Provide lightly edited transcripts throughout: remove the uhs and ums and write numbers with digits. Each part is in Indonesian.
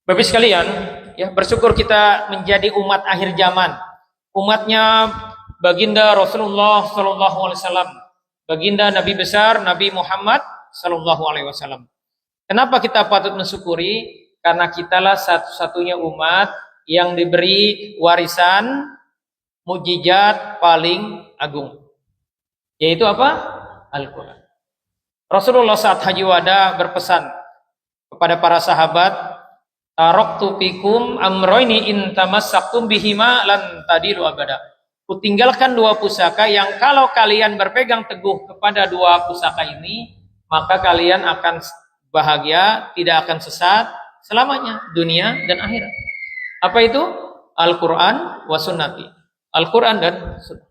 Bapak sekalian, ya bersyukur kita menjadi umat akhir zaman. Umatnya baginda Rasulullah sallallahu alaihi wasallam. Baginda Nabi besar Nabi Muhammad sallallahu alaihi wasallam. Kenapa kita patut mensyukuri? Karena kitalah satu-satunya umat yang diberi warisan mukjizat paling agung. Yaitu apa? Al-Qur'an. Rasulullah saat haji wada berpesan kepada para sahabat, taraktu fikum amroini in tamassaktum bihima lan tadilu abada. Kutinggalkan dua pusaka yang kalau kalian berpegang teguh kepada dua pusaka ini, maka kalian akan bahagia, tidak akan sesat selamanya, dunia dan akhirat. Apa itu? Al-Quran wa sunnati. Al-Quran dan sunnah.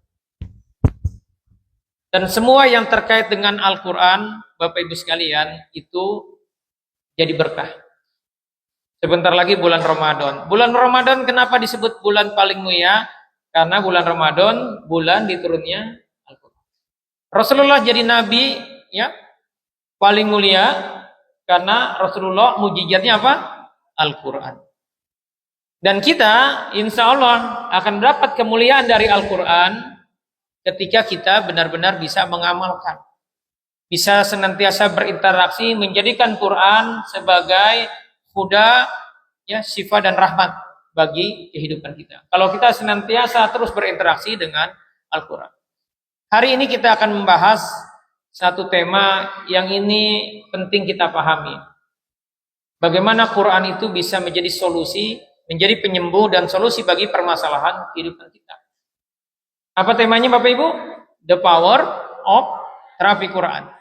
Dan semua yang terkait dengan Al-Quran, Bapak Ibu sekalian, itu jadi berkah. Sebentar lagi bulan Ramadan. Bulan Ramadan kenapa disebut bulan paling mulia? Karena bulan Ramadan bulan diturunnya Al-Quran. Rasulullah jadi nabi ya paling mulia karena Rasulullah mujizatnya apa? Al-Quran. Dan kita insya Allah akan dapat kemuliaan dari Al-Quran ketika kita benar-benar bisa mengamalkan. Bisa senantiasa berinteraksi, menjadikan Quran sebagai huda, ya, sifat dan rahmat bagi kehidupan kita. Kalau kita senantiasa terus berinteraksi dengan Al-Quran. Hari ini kita akan membahas satu tema yang ini penting kita pahami. Bagaimana Quran itu bisa menjadi solusi, menjadi penyembuh dan solusi bagi permasalahan kehidupan kita. Apa temanya Bapak Ibu? The power of terapi Quran.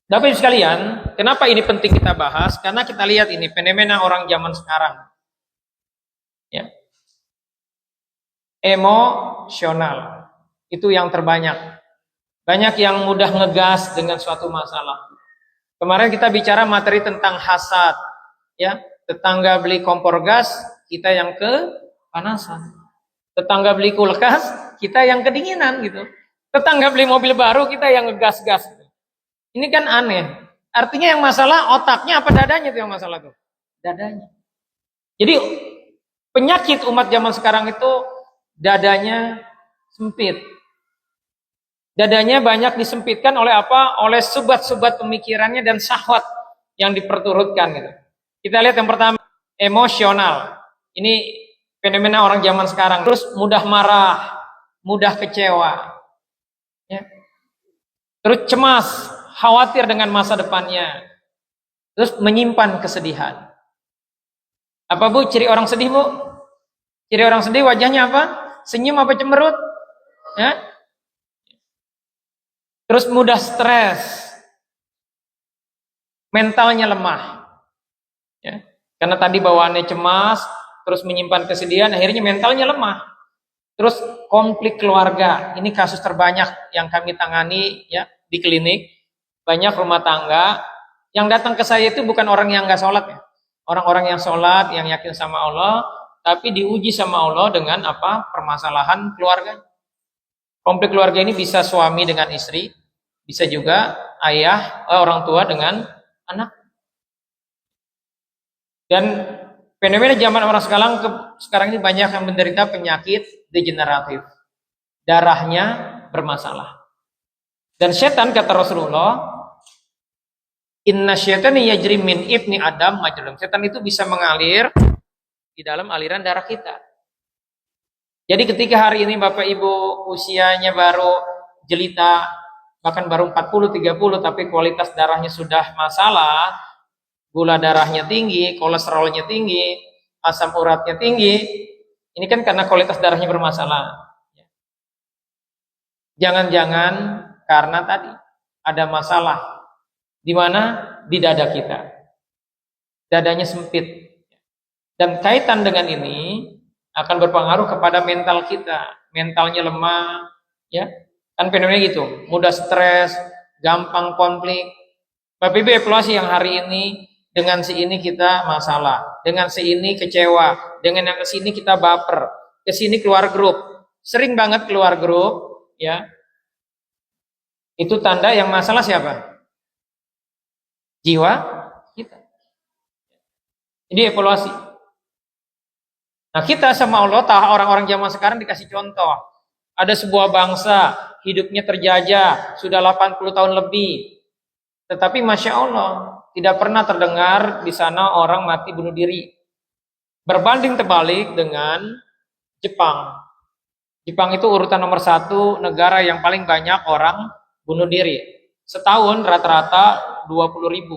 Bapak Ibu sekalian, kenapa ini penting kita bahas? Karena kita lihat ini fenomena orang zaman sekarang. Ya. Emosional. Itu yang terbanyak. Banyak yang mudah ngegas dengan suatu masalah. Kemarin kita bicara materi tentang hasad. Ya, tetangga beli kompor gas, kita yang kepanasan. Tetangga beli kulkas, kita yang kedinginan gitu. Tetangga beli mobil baru, kita yang ngegas-gas. Ini kan aneh. Artinya yang masalah otaknya apa dadanya tuh yang masalah tuh? Dadanya. Jadi penyakit umat zaman sekarang itu dadanya sempit. Dadanya banyak disempitkan oleh apa? Oleh subat-subat pemikirannya dan syahwat yang diperturutkan gitu. Kita lihat yang pertama, emosional. Ini fenomena orang zaman sekarang. Terus mudah marah, mudah kecewa. Ya. Terus cemas, khawatir dengan masa depannya. Terus menyimpan kesedihan. Apa Bu ciri orang sedih Bu? Ciri orang sedih wajahnya apa? Senyum apa cemberut? Ya? Terus mudah stres. Mentalnya lemah. Ya? Karena tadi bawaannya cemas, terus menyimpan kesedihan, akhirnya mentalnya lemah. Terus konflik keluarga. Ini kasus terbanyak yang kami tangani ya di klinik. Banyak rumah tangga yang datang ke saya itu bukan orang yang nggak sholat ya. Orang-orang yang sholat, yang yakin sama Allah, tapi diuji sama Allah dengan apa? Permasalahan keluarga. Konflik keluarga ini bisa suami dengan istri, bisa juga ayah, orang tua dengan anak. Dan fenomena zaman orang sekarang ini banyak yang menderita penyakit degeneratif. Darahnya bermasalah. Dan setan kata Rasulullah, inna syaitani yajri min ibni Adam majrun. Setan itu bisa mengalir di dalam aliran darah kita. Jadi ketika hari ini Bapak Ibu usianya baru jelita, bahkan baru 40, 30, tapi kualitas darahnya sudah masalah, gula darahnya tinggi, kolesterolnya tinggi, asam uratnya tinggi, ini kan karena kualitas darahnya bermasalah. Jangan-jangan karena tadi ada masalah. Di mana? Di dada kita. Dadanya sempit. Dan kaitan dengan ini akan berpengaruh kepada mental kita. Mentalnya lemah, ya. Kan fenomena gitu, mudah stres, gampang konflik. Bapak Ibu evaluasi yang hari ini, dengan si ini kita masalah, dengan si ini kecewa, dengan yang ke sini kita baper, ke sini keluar grup. Sering banget keluar grup, ya. Itu tanda yang masalah siapa? Jiwa kita. Jadi evaluasi. Nah kita sama Allah, orang-orang zaman sekarang dikasih contoh. Ada sebuah bangsa, hidupnya terjajah, sudah 80 tahun lebih. Tetapi Masya Allah, tidak pernah terdengar di sana orang mati bunuh diri. Berbanding terbalik dengan Jepang. Jepang itu urutan nomor 1 negara yang paling banyak orang bunuh diri. Setahun rata-rata 20.000.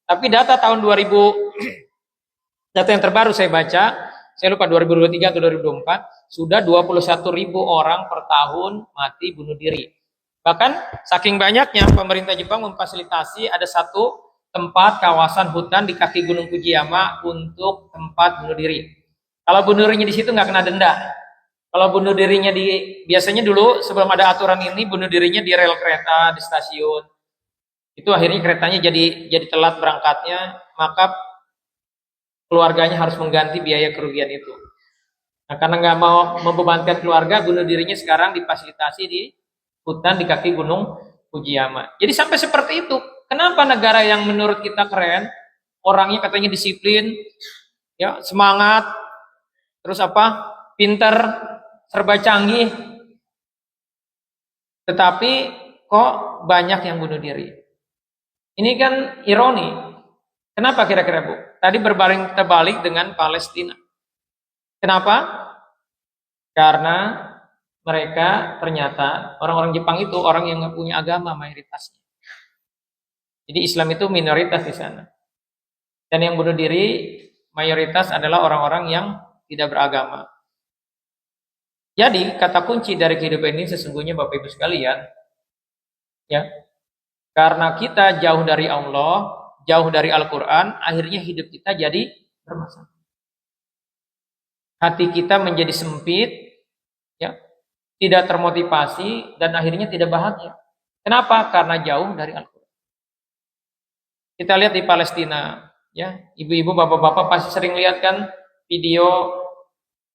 Tapi data tahun 2000, data yang terbaru saya baca, saya lupa 2023 atau 2024, sudah 21.000 orang per tahun mati bunuh diri. Bahkan saking banyaknya pemerintah Jepang memfasilitasi ada satu tempat kawasan hutan di kaki Gunung Fujiyama untuk tempat bunuh diri. Kalau bunuh dirinya di situ nggak kena denda. Kalau bunuh dirinya biasanya dulu sebelum ada aturan ini bunuh dirinya di rel kereta di stasiun. Itu akhirnya keretanya jadi telat berangkatnya, maka keluarganya harus mengganti biaya kerugian itu. Nah, karena nggak mau membebankan keluarga, bunuh dirinya sekarang difasilitasi di hutan di kaki Gunung Fujiyama. Jadi sampai seperti itu. Kenapa negara yang menurut kita keren, orangnya katanya disiplin, ya semangat, terus apa, pinter, serba canggih, tetapi kok banyak yang bunuh diri? Ini kan ironi. Kenapa kira-kira Bu? Tadi berbanding terbalik dengan Palestina. Kenapa? Karena mereka ternyata orang-orang Jepang itu orang yang nggak punya agama mayoritasnya. Jadi Islam itu minoritas di sana. Dan yang bunuh diri mayoritas adalah orang-orang yang tidak beragama. Jadi kata kunci dari kehidupan ini sesungguhnya Bapak Ibu sekalian, ya, karena kita jauh dari Allah, jauh dari Al-Quran, akhirnya hidup kita jadi bermasalah. Hati kita menjadi sempit, ya, tidak termotivasi, dan akhirnya tidak bahagia. Kenapa? Karena jauh dari Al-Quran. Kita lihat di Palestina, ya, ibu-ibu, bapak-bapak pasti sering lihat kan video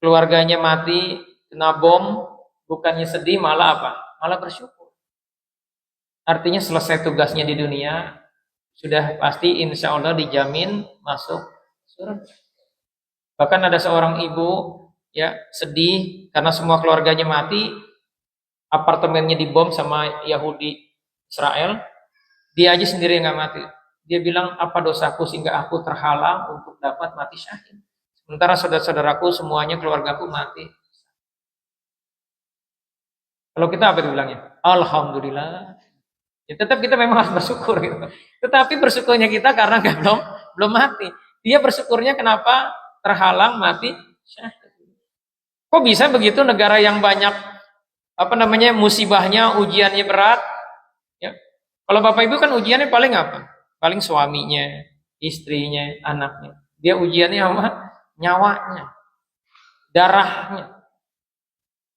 keluarganya mati kena bom, bukannya sedih malah apa? Malah bersyukur. Artinya selesai tugasnya di dunia, sudah pasti insya Allah dijamin masuk surga. Bahkan ada seorang ibu, ya, sedih karena semua keluarganya mati, apartemennya dibom sama Yahudi Israel, dia aja sendiri nggak mati. Dia bilang, apa dosaku sehingga aku terhalang untuk dapat mati syahid. Sementara saudara-saudaraku semuanya keluargaku mati. Kalau kita apa itu bilangnya? Alhamdulillah. Ya, tetap kita memang harus bersyukur gitu. Tetapi bersyukurnya kita karena belum mati. Dia bersyukurnya kenapa terhalang mati syahid. Kok bisa begitu negara yang banyak musibahnya, ujiannya berat? Ya. Kalau Bapak Ibu kan ujiannya paling apa? Paling suaminya, istrinya, anaknya. Dia ujiannya apa? Nyawanya, darahnya.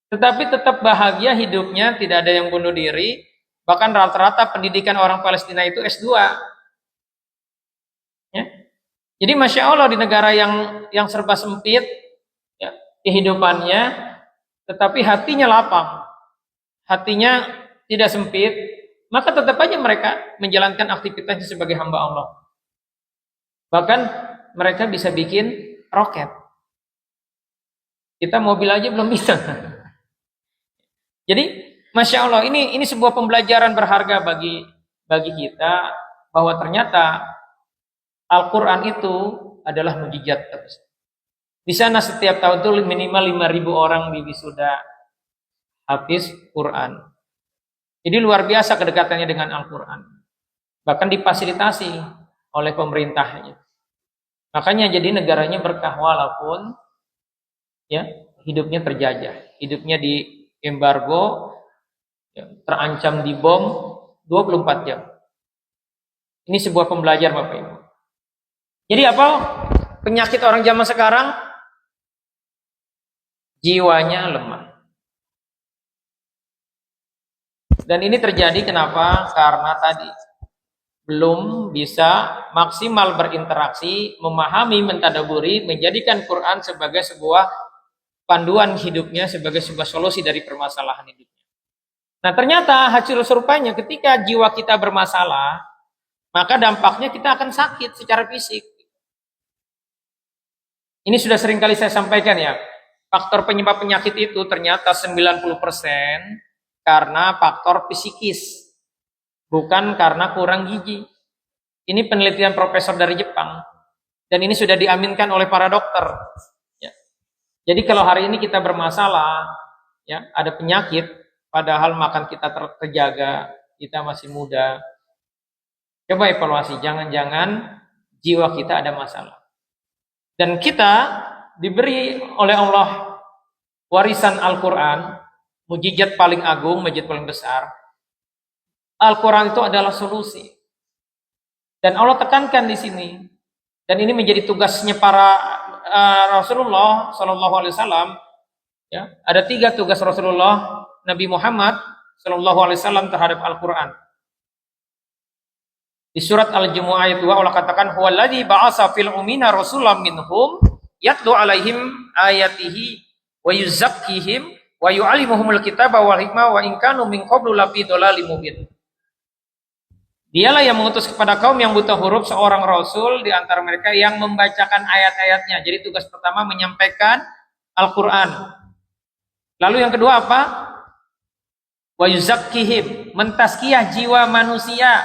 Tetapi tetap bahagia hidupnya, tidak ada yang bunuh diri. Bahkan rata-rata pendidikan orang Palestina itu S2. Ya. Jadi Masya Allah di negara yang serba sempit, ya, kehidupannya, tetapi hatinya lapang. Hatinya tidak sempit, maka tetap aja mereka menjalankan aktivitasnya sebagai hamba Allah. Bahkan mereka bisa bikin roket. Kita mobil aja belum bisa. Jadi Masya Allah ini sebuah pembelajaran berharga bagi kita bahwa ternyata Al-Quran itu adalah mukjizat terbesar. Di sana setiap tahun itu minimal 5.000 orang wisuda hafiz Quran. Jadi luar biasa kedekatannya dengan Al-Quran. Bahkan difasilitasi oleh pemerintahnya. Makanya jadi negaranya berkah walaupun, ya, hidupnya terjajah. Hidupnya di embargo, ya, terancam dibom 24 jam. Ini sebuah pembelajaran Bapak Ibu. Jadi apa penyakit orang zaman sekarang? Jiwanya lemah. Dan ini terjadi kenapa? Karena tadi belum bisa maksimal berinteraksi, memahami, mentadaburi, menjadikan Quran sebagai sebuah panduan hidupnya, sebagai sebuah solusi dari permasalahan hidupnya. Nah ternyata hasil serupanya ketika jiwa kita bermasalah, maka dampaknya kita akan sakit secara fisik. Ini sudah sering kali saya sampaikan ya. Faktor penyebab penyakit itu ternyata 90% karena faktor psikis, bukan karena kurang gizi. Ini penelitian profesor dari Jepang, dan ini sudah diaminkan oleh para dokter. Ya. Jadi kalau hari ini kita bermasalah, ya ada penyakit, padahal makan kita terjaga, kita masih muda, coba evaluasi, jangan-jangan jiwa kita ada masalah. Dan kita diberi oleh Allah warisan Al-Quran, mukjizat paling agung, mukjizat paling besar. Al-Quran itu adalah solusi. Dan Allah tekankan di sini. Dan ini menjadi tugasnya para Rasulullah Sallallahu Alaihi Wasallam. Ya, ada 3 tugas Rasulullah Nabi Muhammad Sallallahu Alaihi Wasallam terhadap Al-Quran. Di surat Al-Jumu'ah ayat 2 Allah katakan, huwallazi ba'atsa fil ummiyina rasulan minhum yatlu alaihim ayatihi wa yuzakkihim wa yu'allimuhumul kitaba wal hikmah wa in kanu min qablu lafi dhalalim mubin. Dialah yang mengutus kepada kaum yang buta huruf seorang rasul di antara mereka yang membacakan ayat-ayatnya. Jadi tugas pertama menyampaikan Al-Quran. Lalu yang kedua apa? Wa yuzakkihim, mentazkiyah jiwa manusia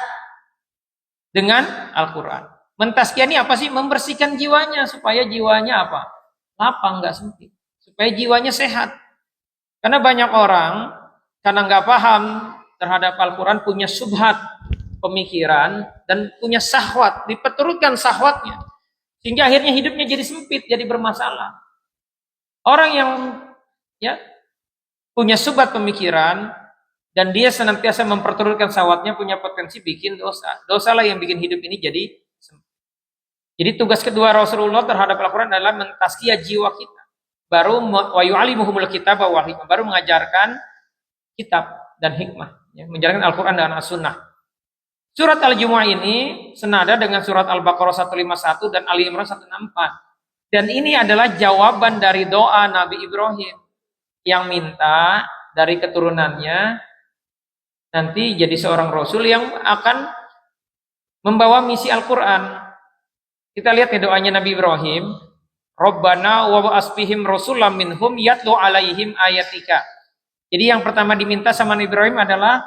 dengan Al-Quran. Mentazkiyah ini apa sih? Membersihkan jiwanya supaya jiwanya apa? Lapang, nggak sempit. Supaya jiwanya sehat. Karena banyak orang karena nggak paham terhadap Al-Quran punya subhat pemikiran dan punya syahwat, diperturutkan syahwatnya, sehingga akhirnya hidupnya jadi sempit, jadi bermasalah. Orang yang ya punya subhat pemikiran dan dia senantiasa memperturutkan syahwatnya punya potensi bikin dosa. Dosalah yang bikin hidup ini jadi sempit. Jadi tugas kedua Rasulullah terhadap Al-Quran adalah mentazkiyah jiwa kita. Baru wa yu'allimuhumul kitaba wal hikmah, baru mengajarkan kitab dan hikmah, ya, menjalankan Al-Quran dan As-Sunnah. Surat Al-Jumu'ah ini senada dengan surat Al-Baqarah 151 dan Ali Imran 164. Dan ini adalah jawaban dari doa Nabi Ibrahim yang minta dari keturunannya nanti jadi seorang rasul yang akan membawa misi Al-Quran. Kita lihat ya doanya Nabi Ibrahim, Rabbana wa ba'asfihim rasulam minhum yatlu alaihim ayatika. Jadi yang pertama diminta sama Nabi Ibrahim adalah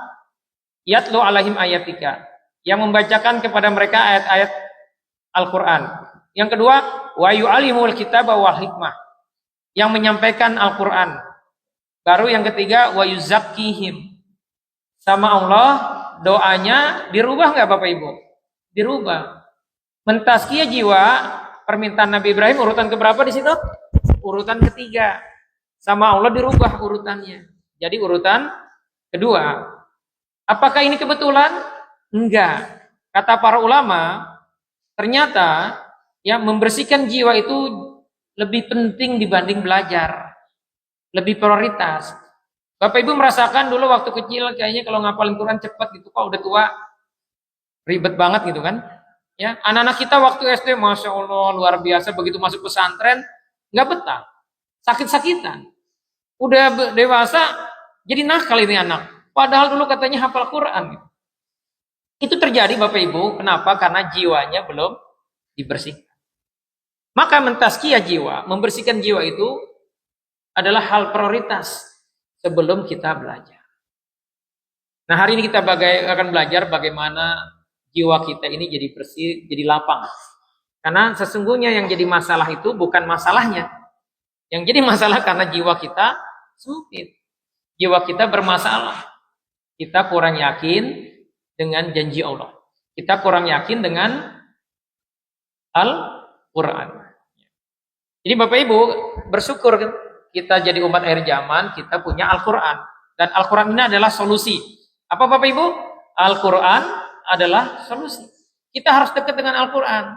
yatlu alaihim ayatika, yang membacakan kepada mereka ayat-ayat Al-Quran. Yang kedua, wa yu'allimul kitaba wal hikmah, yang menyampaikan Al-Quran. Baru yang ketiga, wa yuzakkihim. Sama Allah, doanya dirubah nggak Bapak Ibu? Dirubah. Mentazkiyah jiwa, permintaan Nabi Ibrahim urutan keberapa di situ? Urutan ketiga. Sama Allah dirubah urutannya. Jadi urutan kedua. Apakah ini kebetulan? Enggak. Kata para ulama, ternyata ya membersihkan jiwa itu lebih penting dibanding belajar. Lebih prioritas. Bapak Ibu merasakan dulu waktu kecil kayaknya kalau ngapalin Quran cepat gitu, Pak udah tua ribet banget gitu kan? Ya, anak-anak kita waktu SD Masya Allah luar biasa, begitu masuk pesantren nggak betah, sakit-sakitan. Udah dewasa jadi nakal ini anak. Padahal dulu katanya hafal Quran gitu. Itu terjadi Bapak Ibu, kenapa? Karena jiwanya belum dibersihkan. Maka mentazkiyah jiwa, membersihkan jiwa itu adalah hal prioritas sebelum kita belajar. Nah hari ini kita akan belajar bagaimana jiwa kita ini jadi bersih, jadi lapang. Karena sesungguhnya yang jadi masalah itu bukan masalahnya. Yang jadi masalah karena jiwa kita sempit. Jiwa kita bermasalah. Kita kurang yakin dengan janji Allah. Kita kurang yakin dengan Al-Quran. Jadi Bapak Ibu bersyukur kita jadi umat akhir zaman, kita punya Al-Quran. Dan Al-Quran ini adalah solusi. Apa Bapak Ibu? Al-Quran adalah solusi. Kita harus dekat dengan Al-Quran.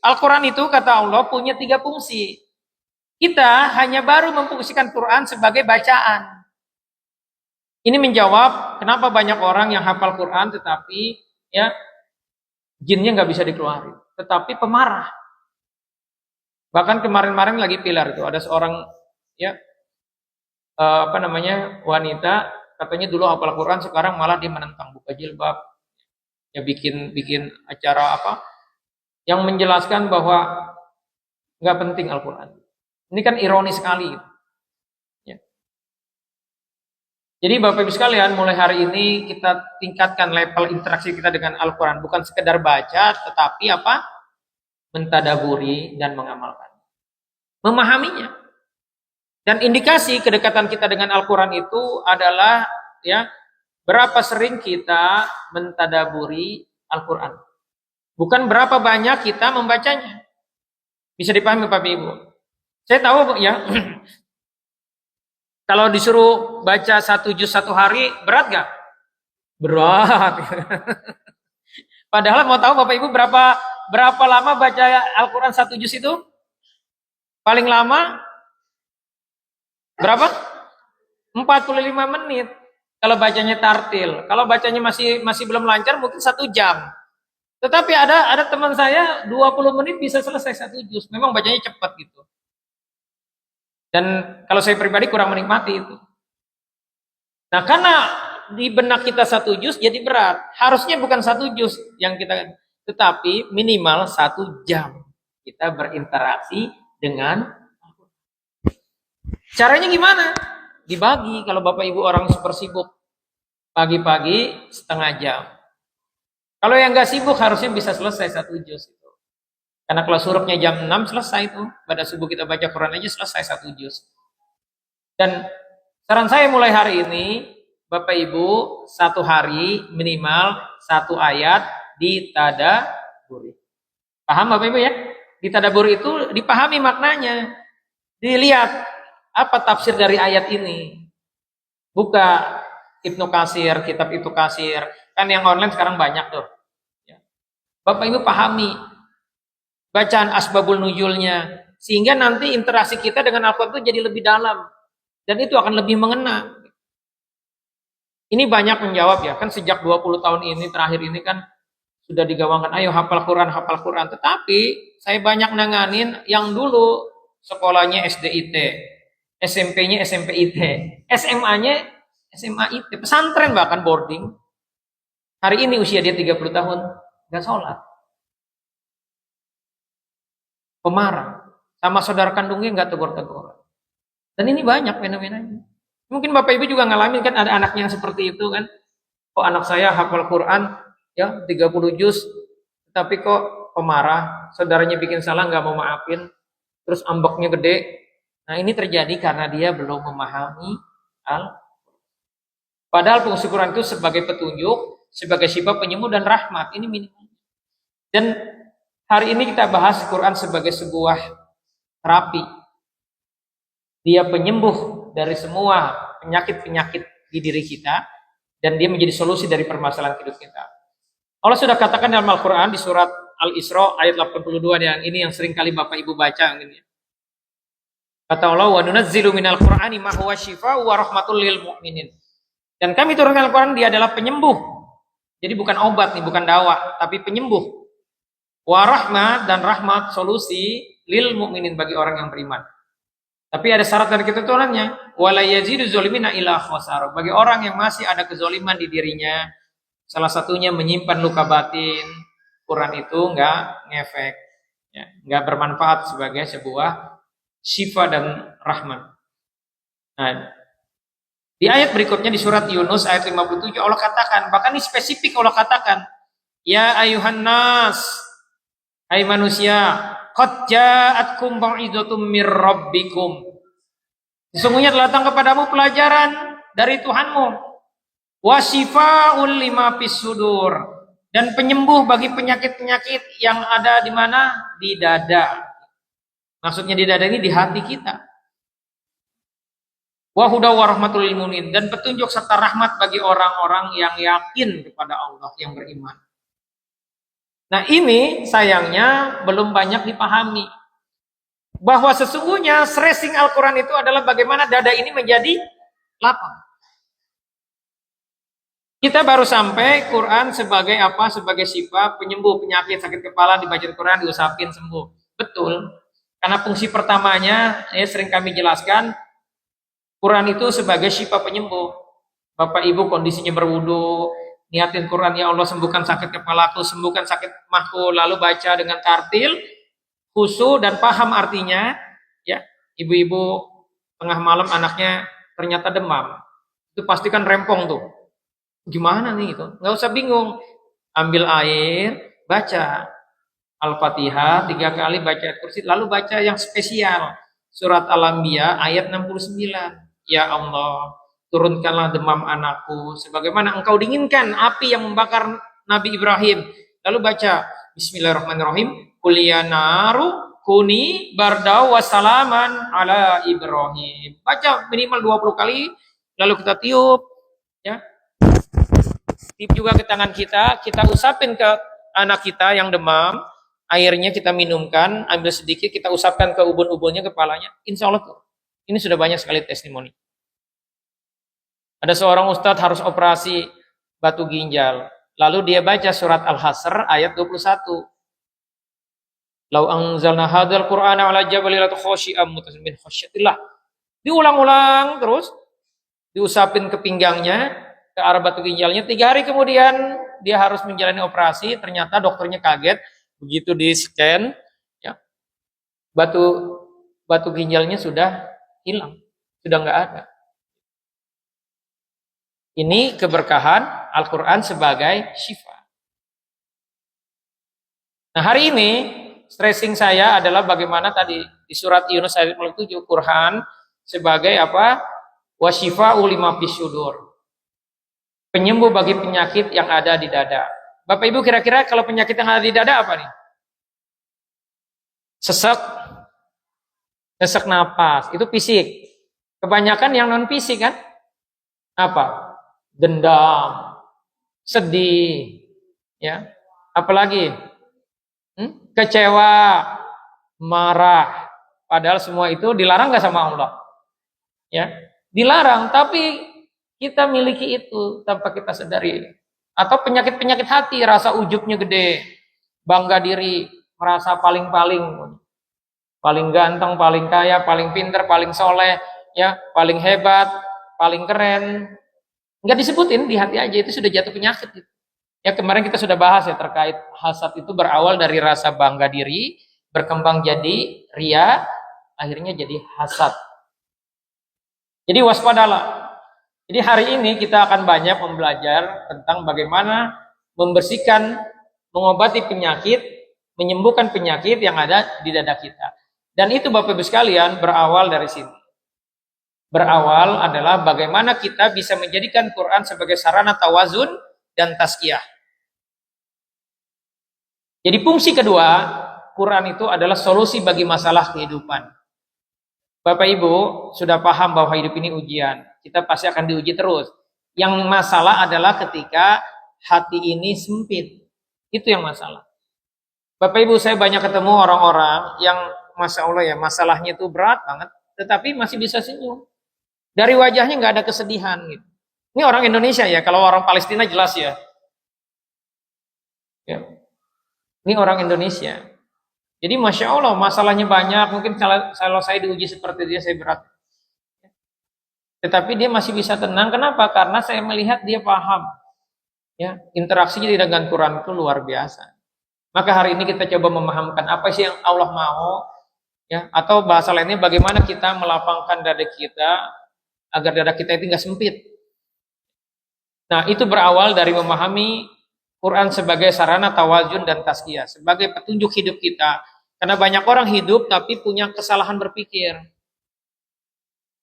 Al-Quran itu kata Allah punya 3 fungsi. Kita hanya baru memfungsikan Quran sebagai bacaan. Ini menjawab kenapa banyak orang yang hafal Quran tetapi ya jinnya nggak bisa dikeluarin, tetapi pemarah. Bahkan kemarin-kemarin lagi pilar itu ada seorang ya wanita katanya dulu hafal Quran, sekarang malah dia menentang, buka jilbab, ya bikin acara yang menjelaskan bahwa nggak penting Al-Quran. Ini kan ironis sekali. Ya. Jadi Bapak Ibu sekalian, mulai hari ini kita tingkatkan level interaksi kita dengan Al-Quran. Bukan sekedar baca, tetapi apa? Mentadaburi dan mengamalkan. Memahaminya. Dan indikasi kedekatan kita dengan Al-Quran itu adalah ya berapa sering kita mentadaburi Al-Quran. Bukan berapa banyak kita membacanya. Bisa dipahami Bapak Ibu. Saya tahu ya, kalau disuruh baca 1 juz 1 hari, berat gak? Berat. Padahal mau tahu Bapak Ibu berapa lama baca Al-Quran 1 juz itu? Paling lama berapa? 45 menit. Kalau bacanya tartil. Kalau bacanya masih belum lancar mungkin 1 jam. Tetapi ada teman saya 20 menit bisa selesai 1 juz. Memang bacanya cepat gitu. Dan kalau saya pribadi kurang menikmati itu. Nah, karena di benak kita 1 juz jadi berat. Harusnya bukan 1 juz yang kita, tetapi minimal 1 jam kita berinteraksi dengan. Caranya gimana? Dibagi kalau Bapak Ibu orang super sibuk. Pagi-pagi setengah jam. Kalau yang nggak sibuk harusnya bisa selesai 1 juz itu. Karena kalau surupnya jam 6 selesai itu. Pada subuh kita baca Quran aja selesai 1 juz. Dan saran saya mulai hari ini, Bapak Ibu 1 hari minimal 1 ayat ditadaburi. Paham Bapak Ibu ya? Ditadaburi itu dipahami maknanya. Dilihat apa tafsir dari ayat ini. Buka Ibnu Katsir, kitab Ibnu Katsir. Kan yang online sekarang banyak tuh. Bapak Ibu pahami bacaan asbabul nuzulnya. Sehingga nanti interaksi kita dengan Al-Quran itu jadi lebih dalam. Dan itu akan lebih mengena. Ini banyak menjawab ya. Kan sejak 20 tahun ini, terakhir ini kan sudah digaungkan, ayo hafal Quran, hafal Quran. Tetapi saya banyak nanganin yang dulu sekolahnya SDIT. SMP-nya SMP IT, SMA-nya SMA IT, pesantren bahkan boarding. Hari ini usia dia 30 tahun, gak sholat. Pemarah. Sama saudara kandungnya gak tegur-tegur. Dan ini banyak fenomenanya. Mungkin Bapak Ibu juga ngalamin kan ada anaknya yang seperti itu kan. Kok anak saya hafal Quran ya 30 juz, tapi kok pemarah, saudaranya bikin salah gak mau maafin, terus ambeknya gede. Nah ini terjadi karena dia belum memahami padahal fungsi Quran itu sebagai petunjuk, sebagai sifat penyembuh dan rahmat. Ini minimal. Dan hari ini kita bahas Quran sebagai sebuah terapi. Dia penyembuh dari semua penyakit-penyakit di diri kita. Dan dia menjadi solusi dari permasalahan hidup kita. Allah sudah katakan dalam Al-Quran di surat Al-Isra ayat 82 yang ini yang sering kali Bapak Ibu baca. Kata Allah, wa nunazzilu minal Qur'ani ma huwa syifaa'un wa rahmatul lil mu'minin. Dan kami turunkan Al-Quran, dia adalah penyembuh. Jadi bukan obat nih, bukan dawa, tapi penyembuh. Wa rahmat dan rahmat solusi lil mu'minin bagi orang yang beriman. Tapi ada syarat dan ketentuannya. Wa la yazidu zolimina illa khasara. Bagi orang yang masih ada kezoliman di dirinya, salah satunya menyimpan luka batin, Quran itu enggak ngefek, ya, enggak bermanfaat sebagai sebuah syifa dan rahmat. Nah, di ayat berikutnya di surat Yunus ayat 57 Allah katakan, bahkan ini spesifik Allah katakan, ya ayuhan nas, hai manusia, qad ja'atkum mau'izatum mir rabbikum. Sesungguhnya telah datang kepadamu pelajaran dari Tuhanmu. Wa syifaa'un lima fis sudur, dan penyembuh bagi penyakit-penyakit yang ada di mana? Di dada. Maksudnya di dada ini di hati kita. Wa huda wa rahmatul lil mu'minin, dan petunjuk serta rahmat bagi orang-orang yang yakin kepada Allah, yang beriman. Nah, ini sayangnya belum banyak dipahami. Bahwa sesungguhnya stressing Al-Quran itu adalah bagaimana dada ini menjadi lapang. Kita baru sampai Quran sebagai apa? Sebagai sifat penyembuh penyakit, sakit kepala, dibaca Quran, diusapin sembuh. Betul. Karena fungsi pertamanya, sering kami jelaskan, Quran itu sebagai sifat penyembuh. Bapak Ibu kondisinya berwudu, niatin Quran, ya Allah sembuhkan sakit kepalaku, sembuhkan sakit mahku, lalu baca dengan tartil, khusyuk dan paham artinya, ya. Ibu-ibu tengah malam anaknya ternyata demam. Itu pastikan rempong tuh. Gimana nih itu? Nggak usah bingung. Ambil air, baca Al-Fatihah 3 kali, baca ayat kursi, lalu baca yang spesial. Surat Al-Anbiya ayat 69. Ya Allah, turunkanlah demam anakku sebagaimana engkau dinginkan api yang membakar Nabi Ibrahim. Lalu baca Bismillahirrahmanirrahim. Qul ya naru kuni barda wa salaman ala Ibrahim. Baca minimal 20 kali, lalu kita tiup, ya. Tiup juga ke tangan kita usapin ke anak kita yang demam, airnya kita minumkan, ambil sedikit, kita usapkan ke ubun-ubunnya, kepalanya. Insya Allah tuh, ini sudah banyak sekali testimoni. Ada seorang ustadz harus operasi batu ginjal, lalu dia baca surat Al-Hasr ayat 21. Lau anzalna hadzal qur'ana ala jabalin la khashi'am mutasim min khasyatillah. Diulang-ulang terus, diusapin ke pinggangnya, ke arah batu ginjalnya. 3 hari kemudian dia harus menjalani operasi. Ternyata dokternya kaget, begitu di scan, ya, batu ginjalnya sudah hilang, sudah nggak ada. Ini keberkahan Al-Quran sebagai syifa. Nah, hari ini stressing saya adalah bagaimana tadi di surat Yunus ayat 7, Quran sebagai apa? Wasyifa'u lima fis-sudur. Penyembuh bagi penyakit yang ada di dada. Bapak Ibu, kira-kira kalau penyakit yang ada di dada apa nih? Sesak napas, itu fisik. Kebanyakan yang non fisik kan? Apa? Dendam, sedih, ya. Apalagi? Kecewa, marah. Padahal semua itu dilarang nggak sama Allah? Ya, dilarang, tapi kita miliki itu tanpa kita sadari. Atau penyakit-penyakit hati, rasa ujubnya gede, bangga diri, merasa paling ganteng, paling kaya, paling pinter, paling soleh, ya, paling hebat, paling keren. Nggak disebutin, di hati aja, itu sudah jatuh penyakit. Ya, kemarin kita sudah bahas ya terkait hasad itu berawal dari rasa bangga diri, berkembang jadi ria, akhirnya jadi hasad. Jadi waspadalah. Jadi hari ini kita akan banyak belajar tentang bagaimana membersihkan, mengobati penyakit, menyembuhkan penyakit yang ada di dada kita. Dan itu Bapak Ibu sekalian berawal dari sini. Berawal adalah bagaimana kita bisa menjadikan Quran sebagai sarana tawazun dan tazkiyah. Jadi fungsi kedua, Quran itu adalah solusi bagi masalah kehidupan. Bapak Ibu sudah paham bahwa hidup ini ujian. Kita pasti akan diuji terus. Yang masalah adalah ketika hati ini sempit. Itu yang masalah. Bapak Ibu, saya banyak ketemu orang-orang yang Masya Allah ya, masalahnya itu berat banget, tetapi masih bisa senyum. Dari wajahnya nggak ada kesedihan gitu. Ini orang Indonesia ya, kalau orang Palestina jelas ya. Ya. Ini orang Indonesia. Jadi Masya Allah masalahnya banyak, mungkin kalau saya diuji seperti dia saya berat. Tetapi dia masih bisa tenang, kenapa? Karena saya melihat dia paham. Ya, interaksinya dengan Quran itu luar biasa. Maka hari ini kita coba memahamkan apa sih yang Allah mau, ya, atau bahasa lainnya bagaimana kita melapangkan dada kita agar dada kita itu nggak sempit. Nah, itu berawal dari memahami Quran sebagai sarana tawazun dan tazkiyah, sebagai petunjuk hidup kita. Karena banyak orang hidup tapi punya kesalahan berpikir.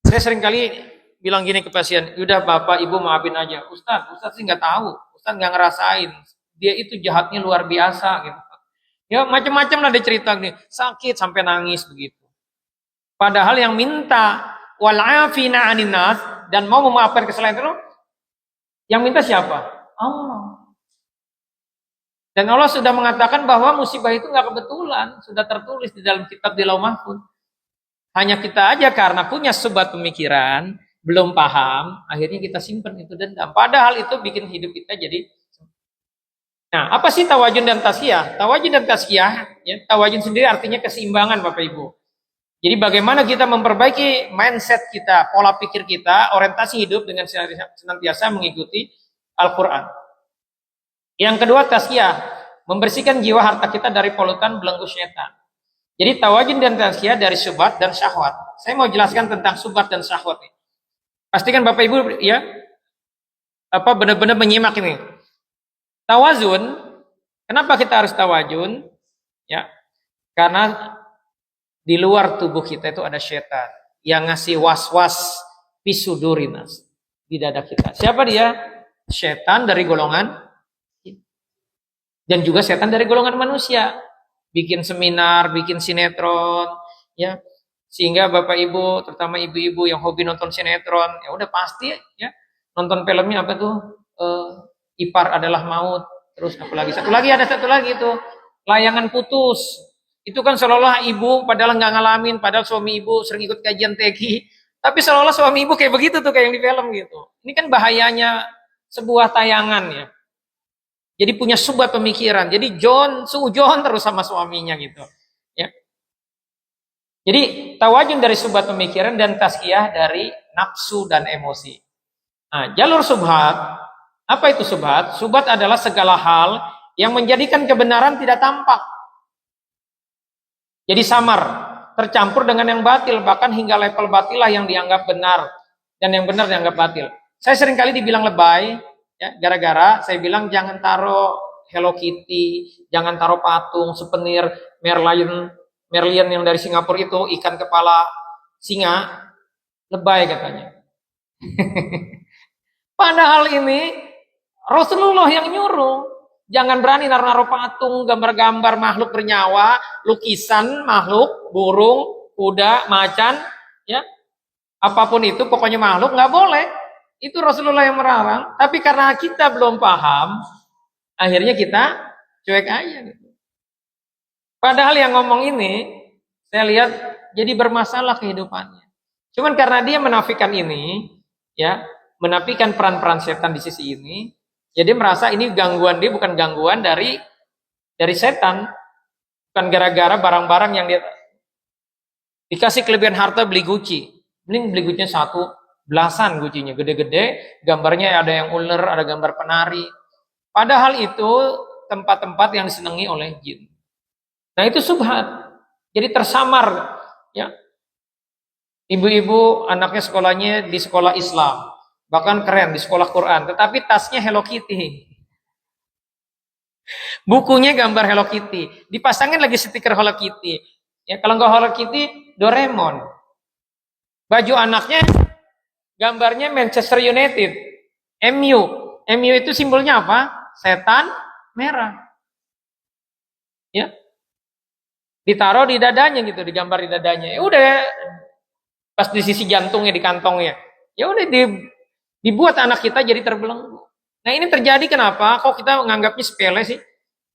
Saya seringkali bilang gini ke pasien, udah Bapak Ibu maafin aja. Ustaz sih nggak tahu, Ustaz nggak ngerasain. Dia itu jahatnya luar biasa gitu. Ya macam-macam lah dia cerita nih, sakit sampai nangis begitu. Padahal yang minta wal'afina 'anin nas dan mau memaafkan kesalahan itu, yang minta siapa? Allah. Dan Allah sudah mengatakan bahwa musibah itu nggak kebetulan, sudah tertulis di dalam kitab di Lauh Mahfuz. Hanya kita aja karena punya sebuah pemikiran, belum paham, akhirnya kita simpan itu dendam. Padahal itu bikin hidup kita jadi. Nah, apa sih tawazun dan tazkiyah? Tawazun dan tazkiyah, ya, tawazun sendiri artinya keseimbangan Bapak Ibu. Jadi bagaimana kita memperbaiki mindset kita, pola pikir kita, orientasi hidup dengan senantiasa mengikuti Al-Quran. Yang kedua tazkiyah, membersihkan jiwa harta kita dari polutan belenggu syaitan. Jadi tawajun dan tazkiyah dari syubhat dan syahwat. Saya mau jelaskan tentang syubhat dan syahwat. Pastikan Bapak Ibu ya benar-benar menyimak ini. Tawazun, kenapa kita harus tawajun? Ya, karena di luar tubuh kita itu ada setan yang ngasih was-was pisudurinas di dada kita. Siapa dia? Setan dari golongan dan juga setan dari golongan manusia. Bikin seminar, bikin sinetron, ya. Sehingga Bapak Ibu, terutama ibu-ibu yang hobi nonton sinetron, ya udah pasti ya nonton filmnya apa tuh? Ipar adalah maut. Terus apalagi satu lagi itu layangan putus. Itu kan seolah-olah ibu padahal nggak ngalamin, padahal suami ibu sering ikut kajian TEKI. Tapi seolah-olah suami ibu kayak begitu tuh kayak yang di film gitu. Ini kan bahayanya sebuah tayangan ya. Jadi punya subhat pemikiran. Jadi suujon terus sama suaminya gitu. Ya. Jadi tawajun dari subhat pemikiran dan tazkiyah dari nafsu dan emosi. Nah, jalur subhat, apa itu subhat? Subhat adalah segala hal yang menjadikan kebenaran tidak tampak. Jadi samar, tercampur dengan yang batil, bahkan hingga level batilah yang dianggap benar dan yang benar dianggap batil. Saya sering kali dibilang lebay, ya, gara-gara saya bilang jangan taruh Hello Kitty, jangan taruh patung, souvenir Merlion yang dari Singapura itu, ikan kepala singa, lebay katanya. Padahal ini Rasulullah yang nyuruh. Jangan berani naruh-naruh patung, gambar-gambar makhluk bernyawa, lukisan makhluk, burung, kuda, macan, ya. Apapun itu, pokoknya makhluk nggak boleh. Itu Rasulullah yang melarang. Tapi karena kita belum paham, akhirnya kita cuek aja gitu. Padahal yang ngomong ini, saya lihat jadi bermasalah kehidupannya. Cuman karena dia menafikan ini, ya, menafikan peran-peran setan di sisi ini, jadi merasa ini gangguan dia, bukan gangguan dari setan. Bukan gara-gara barang-barang yang dia dikasih kelebihan harta beli Gucci. Beli Gucci-nya belasan Gucci-nya, gede-gede, gambarnya ada yang ular, ada gambar penari. Padahal itu tempat-tempat yang disenangi oleh jin. Nah, itu subhat. Jadi tersamar, ya. Ibu-ibu anaknya sekolahnya di sekolah Islam. Bahkan keren di sekolah Quran, tetapi tasnya Hello Kitty. Bukunya gambar Hello Kitty, dipasangin lagi stiker Hello Kitty. Ya, kalau nggak Hello Kitty, Doraemon. Baju anaknya gambarnya Manchester United, MU. MU itu simbolnya apa? Setan merah. Ya. Ditaruh di dadanya gitu, digambar di dadanya. Ya udah pas di sisi jantungnya, di kantongnya. Ya udah dibuat anak kita jadi terbelenggu. Nah, ini terjadi kenapa? Kok kita menganggapnya sepele sih?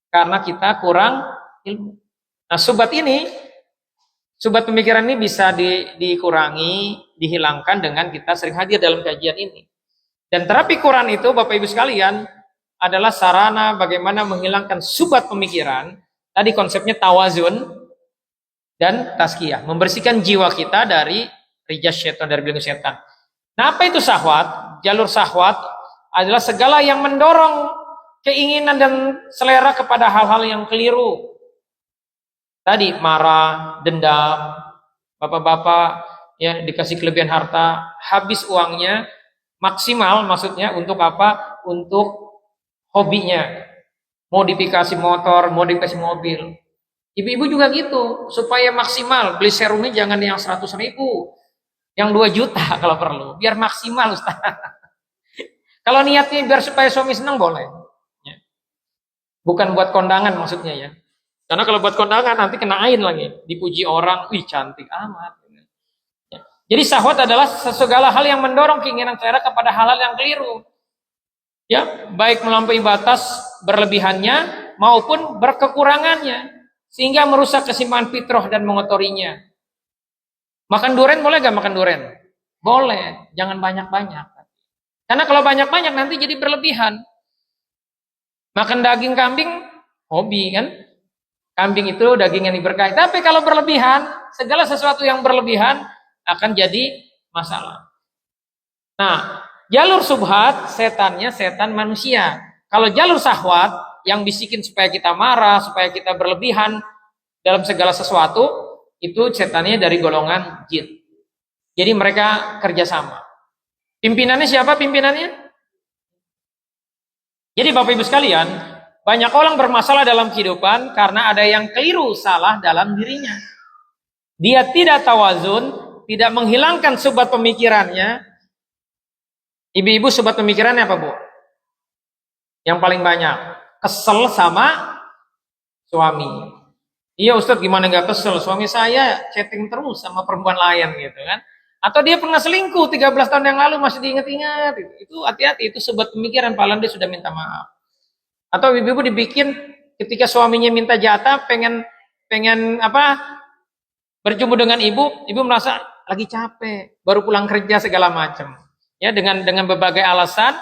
Karena kita kurang ilmu. Nah, subhat pemikiran ini bisa dikurangi, dihilangkan dengan kita sering hadir dalam kajian ini. Dan terapi Quran itu, Bapak Ibu sekalian, adalah sarana bagaimana menghilangkan subhat pemikiran. Tadi konsepnya tawazun dan tazkiyah, membersihkan jiwa kita dari rijas syaitan, dari belenggu setan. Nah, apa itu syahwat? Jalur syahwat adalah segala yang mendorong keinginan dan selera kepada hal-hal yang keliru. Tadi marah, dendam, bapak-bapak ya dikasih kelebihan harta, habis uangnya maksimal, maksudnya untuk apa? Untuk hobinya, modifikasi motor, modifikasi mobil. Ibu-ibu juga gitu, supaya maksimal beli serumnya jangan yang 100.000. Yang 2 juta kalau perlu, biar maksimal Ustaz. Kalau niatnya biar supaya suami senang boleh. Ya. Bukan buat kondangan maksudnya ya. Karena kalau buat kondangan nanti kena ain lagi. Dipuji orang, wih cantik amat. Ya. Jadi syahwat adalah segala hal yang mendorong keinginan selera kepada hal-hal yang keliru. Ya, baik melampaui batas berlebihannya maupun berkekurangannya. Sehingga merusak keseimbangan fitrah dan mengotorinya. Makan durian boleh gak makan durian? Boleh, jangan banyak-banyak. Karena kalau banyak-banyak nanti jadi berlebihan. Makan daging kambing, hobi kan? Kambing itu daging yang diberkahi. Tapi kalau berlebihan, segala sesuatu yang berlebihan akan jadi masalah. Nah, jalur subhat, setannya setan manusia. Kalau jalur syahwat, yang bisikin supaya kita marah, supaya kita berlebihan, dalam segala sesuatu, itu setannya dari golongan jin. Jadi mereka kerjasama. Pimpinannya siapa pimpinannya? Jadi Bapak Ibu sekalian, banyak orang bermasalah dalam kehidupan karena ada yang keliru salah dalam dirinya. Dia tidak tawazun, tidak menghilangkan subhat pemikirannya. Ibu-ibu subhat pemikirannya apa, Bu? Yang paling banyak kesel sama suami. Iya Ustadz, gimana nggak kesel? Suami saya chatting terus sama perempuan lain gitu kan. Atau dia pernah selingkuh 13 tahun yang lalu masih diingat-ingat. Itu hati-hati, itu subhat pemikiran, padahal dia sudah minta maaf. Atau ibu-ibu dibikin ketika suaminya minta jatah, pengen berjumpa dengan ibu merasa lagi capek, baru pulang kerja segala macam. Ya, dengan berbagai alasan.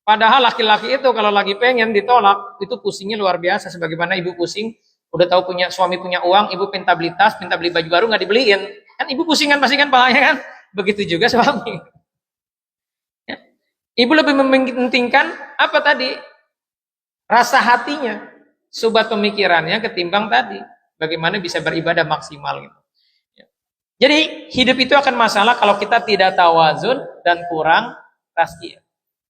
Padahal laki-laki itu kalau lagi pengen ditolak, itu pusingnya luar biasa. Sebagaimana ibu pusing, udah tahu suami punya uang, ibu minta beli tas, minta beli baju baru nggak dibeliin. Kan ibu pusingan pasti kan palanya kan. Begitu juga suami. Ya. Ibu lebih mementingkan apa tadi? Rasa hatinya, subhat pemikirannya ketimbang tadi. Bagaimana bisa beribadah maksimal gitu. Ya. Jadi hidup itu akan masalah kalau kita tidak tawazun dan kurang tasqiyah.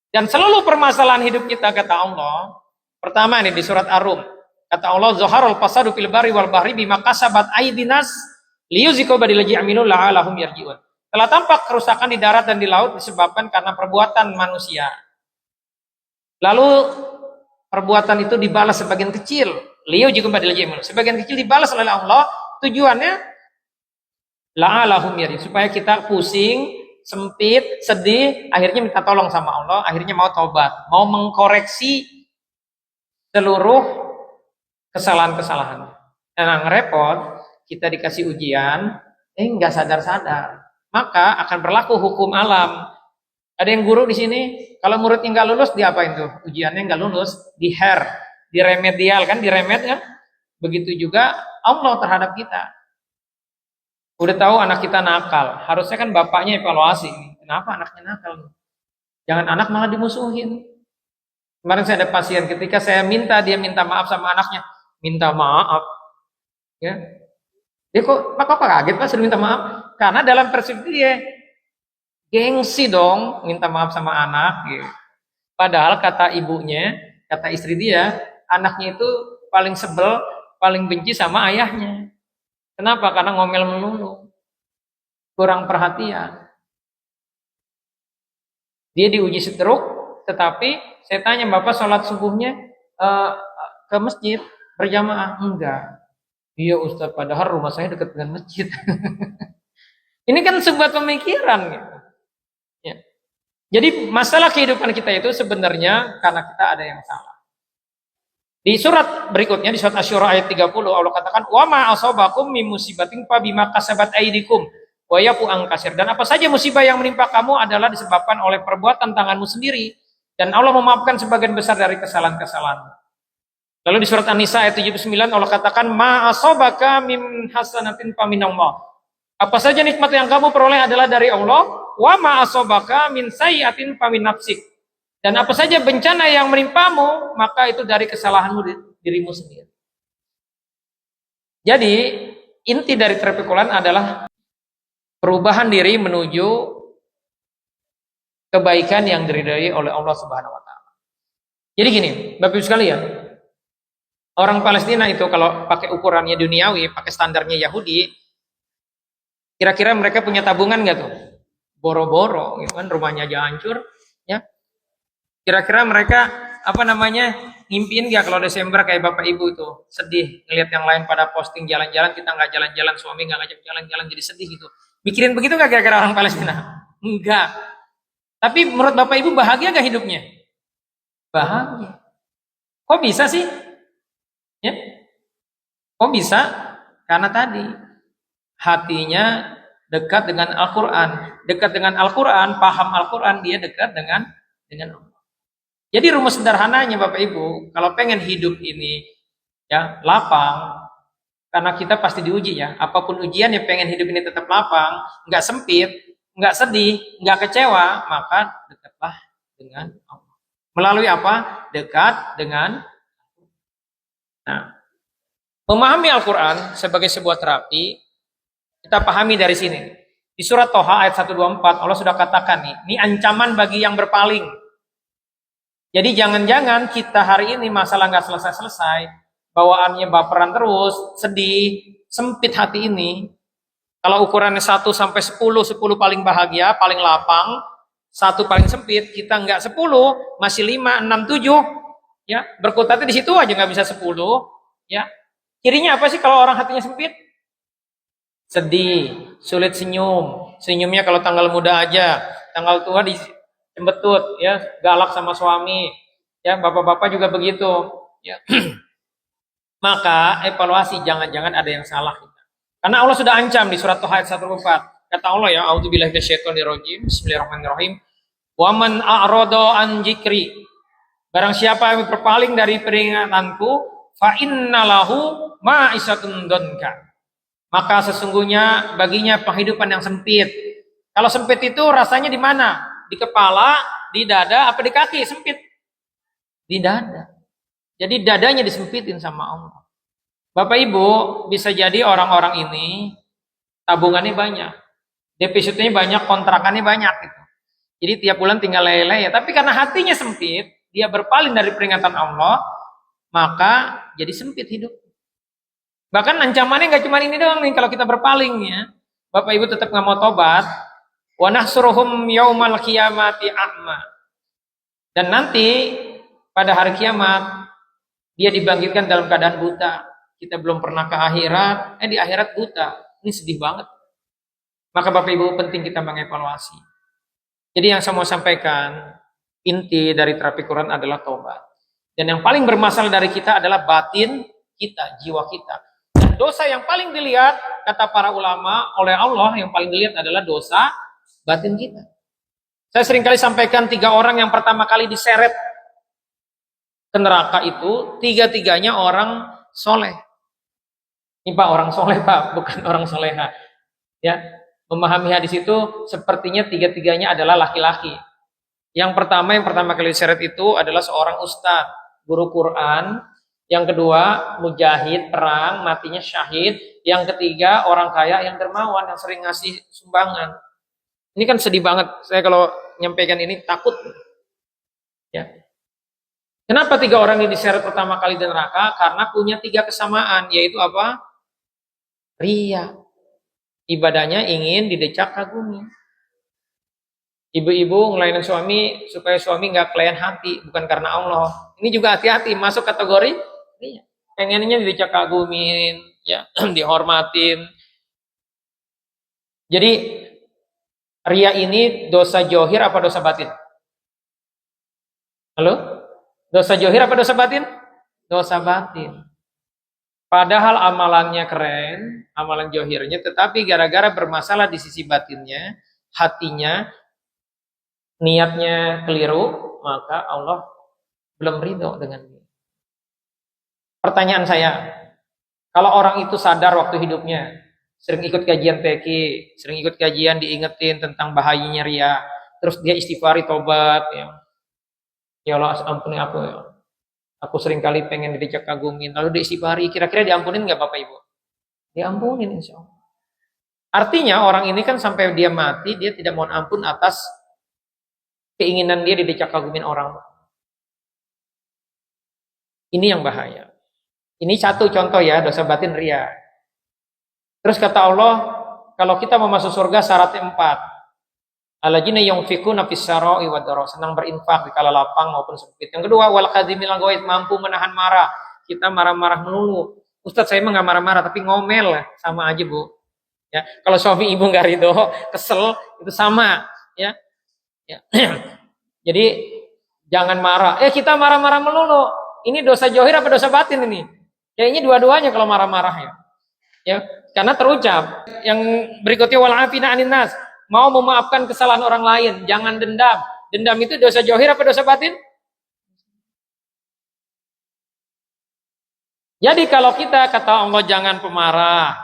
Dan seluruh permasalahan hidup kita kata Allah, pertama ini di surat Ar-Rum, kata Allah, "Zaharul fasadu fil barri wal bahri bima kasabat aydinas liyuziqu badillazi amilu la'allahum yarji'un." Telah tampak kerusakan di darat dan di laut disebabkan karena perbuatan manusia. Lalu perbuatan itu dibalas sebagian kecil, liyuziqu badillazi amilu. Sebagian kecil dibalas oleh Allah, tujuannya la'allahum yarji'un, supaya kita pusing, sempit, sedih, akhirnya minta tolong sama Allah, akhirnya mau taubat, mau mengkoreksi seluruh kesalahan-kesalahan. Dan yang repot, kita dikasih ujian, nggak sadar-sadar, maka akan berlaku hukum alam. Ada yang guru di sini, kalau muridnya nggak lulus, diapain tuh? Ujiannya nggak lulus, di remedial kan, diremed kan? Begitu juga Allah terhadap kita. Udah tahu anak kita nakal, harusnya kan bapaknya evaluasi. Kenapa anaknya nakal? Jangan anak malah dimusuhin. Kemarin saya ada pasien, ketika saya dia minta maaf sama anaknya, minta maaf. Ya, dia kok kaget Pak sudah minta maaf? Karena dalam persepsi dia, gengsi dong minta maaf sama anak. Gitu. Padahal kata ibunya, kata istri dia, anaknya itu paling sebel, paling benci sama ayahnya. Kenapa? Karena ngomel melulu, kurang perhatian. Dia diuji stroke, tetapi saya tanya, Bapak sholat subuhnya ke masjid berjamaah? Enggak. Iya Ustaz, padahal rumah saya dekat dengan masjid. Ini kan sebuah pemikiran. Gitu. Ya. Jadi masalah kehidupan kita itu sebenarnya karena kita ada yang salah. Di surat berikutnya, di surat Asy-Syura ayat 30, Allah katakan, "Wa ma asabakum min musibatin fa bima kasabat aydikum wa yafu an katsir." Dan apa saja musibah yang menimpa kamu adalah disebabkan oleh perbuatan tanganmu sendiri, dan Allah memaafkan sebagian besar dari kesalahan-kesalahanmu. Lalu di surat An-Nisa ayat 79, Allah katakan, "Ma asabaka min hasanatin fa minallah." Apa saja nikmat yang kamu peroleh adalah dari Allah. Wa ma asabaka min sayyi'atin fa min nafsik. Dan apa saja bencana yang menimpamu, maka itu dari kesalahanmu dirimu sendiri. Jadi, inti dari terpikulan adalah perubahan diri menuju kebaikan yang diridhai oleh Allah Subhanahu wa taala. Jadi gini, Bapak Ibu sekalian, orang Palestina itu kalau pakai ukurannya duniawi, pakai standarnya Yahudi, kira-kira mereka punya tabungan nggak tuh? Boro-boro, gitu kan, rumahnya aja hancur, ya. Kira-kira mereka ngimpiin gak kalau Desember kayak Bapak Ibu itu sedih ngelihat yang lain pada posting jalan-jalan, kita nggak jalan-jalan, suami nggak ngajak jalan-jalan, jadi sedih gitu. Mikirin begitu gak kira-kira orang Palestina? Enggak. Tapi menurut Bapak Ibu bahagia gak hidupnya? Bahagia. Kok bisa sih? Ya? Kok bisa? Karena tadi hatinya dekat dengan Al-Quran. Dekat dengan Al-Quran, paham Al-Quran, dia dekat dengan Allah. Jadi rumus sederhananya Bapak Ibu, kalau pengen hidup ini ya lapang, karena kita pasti diuji ya, apapun ujian ya pengen hidup ini tetap lapang, nggak sempit, nggak sedih, nggak kecewa, maka dekatlah dengan Allah. Melalui apa? Dekat dengan. Nah, Memahami Al-Quran sebagai sebuah terapi, kita pahami dari sini. Di surat Toha ayat 124, Allah sudah katakan nih, ini ancaman bagi yang berpaling. Jadi jangan-jangan kita hari ini masalah nggak selesai-selesai, bawaannya baperan terus, sedih, sempit hati ini. Kalau ukurannya 1 sampai 10, 10 paling bahagia, paling lapang, 1 paling sempit, kita nggak 10, masih 5, 6, 7, ya berkutatnya di situ aja nggak bisa 10, ya. Cirinya apa sih kalau orang hatinya sempit? Sedih, sulit senyum. Senyumnya kalau tanggal muda aja, tanggal tua dicembetut, ya, galak sama suami. Ya, bapak-bapak juga begitu, ya. Maka evaluasi, jangan-jangan ada yang salah kita. Karena Allah sudah ancam di surat Toha ayat 104. Kata Allah ya, a'udzubillahi minasyaitonirrajim. Bismillahirrahmanirrahim. Wa man a'rada an dzikri. Barang siapa yang berpaling dari peringatanku, fa innalahu ma'isatun donka. Maka sesungguhnya baginya penghidupan yang sempit. Kalau sempit itu rasanya di mana? Di kepala, di dada, apa di kaki? Sempit. Di dada. Jadi dadanya disempitin sama Allah. Bapak Ibu, bisa jadi orang-orang ini tabungannya banyak. Depositnya banyak, kontrakannya banyak gitu. Jadi tiap bulan tinggal lele ya. Tapi karena hatinya sempit, dia berpaling dari peringatan Allah, maka jadi sempit hidup. Bahkan ancamannya nggak cuma ini doang nih, kalau kita berpaling ya. Bapak Ibu tetap nggak mau tobat, wa nahsuruhum yaumal qiyamati a'ma. Dan nanti pada hari kiamat dia dibangkitkan dalam keadaan buta. Kita belum pernah ke akhirat, di akhirat buta. Ini sedih banget. Maka Bapak Ibu penting kita mengevaluasi. Jadi yang saya mau sampaikan, inti dari terapi Quran adalah tobat. Dan yang paling bermasalah dari kita adalah batin kita, jiwa kita. Dan dosa yang paling dilihat, kata para ulama, oleh Allah yang paling dilihat adalah dosa batin kita. Saya seringkali sampaikan 3 orang yang pertama kali diseret ke neraka itu, 3-tiganya orang soleh. Ini Pak, orang soleh Pak, bukan orang soleha. Ya, memahami hadis itu sepertinya 3-tiganya adalah laki-laki. Yang pertama kali diseret itu adalah seorang ustadz, guru Quran. Yang kedua, mujahid, perang, matinya syahid. Yang ketiga, orang kaya yang dermawan, yang sering ngasih sumbangan. Ini kan sedih banget. Saya kalau nyampaikan ini takut. Ya. Kenapa 3 orang ini diseret pertama kali di neraka? Karena punya 3 kesamaan, yaitu apa? Ria. Ibadahnya ingin didecak kagumi. Ibu-ibu ngelayanin suami supaya suami nggak kelayan hati, bukan karena Allah. Ini juga hati-hati, masuk kategori iya. Pengennya didecak kagumin, ya, dihormatin. Jadi ria ini dosa johir apa dosa batin? Halo? Dosa johir apa dosa batin? Dosa batin. Padahal amalannya keren, amalan johirnya, tetapi gara-gara bermasalah di sisi batinnya, hatinya, niatnya keliru, maka Allah belum ridho dengan dia. Pertanyaan saya, kalau orang itu sadar waktu hidupnya, sering ikut kajian PQ, sering ikut kajian diingetin tentang bahayanya ria, terus dia istighfari tobat, ya Allah ampuni aku, ya. Aku sering kali pengen dicek kagumin, lalu diistighfari, kira-kira diampunin nggak Bapak Ibu? Diampunin insya Allah. Artinya orang ini kan sampai dia mati, dia tidak mohon ampun atas keinginan dia didecak kagumin orang. Ini yang bahaya. Ini satu contoh ya, dosa batin ria. Terus kata Allah, kalau kita mau masuk surga syaratnya 4. Alladzina yunfiquna fis sarai wad dharra, senang berinfak di kala lapang maupun sempit. Yang kedua, wal qadhimil ghaid, mampu menahan marah. Kita marah-marah melulu. Ustaz saya mah enggak marah-marah tapi ngomel, sama aja Bu. Ya, kalau suami ibu enggak ridho, kesel, itu sama, ya. Ya. Jadi jangan marah. Kita marah-marah melulu. Ini dosa johir apa dosa batin ini? Kayaknya dua-duanya kalau marah-marah ya. Ya, karena terucap. Yang berikutnya wal afina anin nas, mau memaafkan kesalahan orang lain, jangan dendam. Dendam itu dosa johir apa dosa batin? Jadi kalau kita kata Allah jangan pemarah,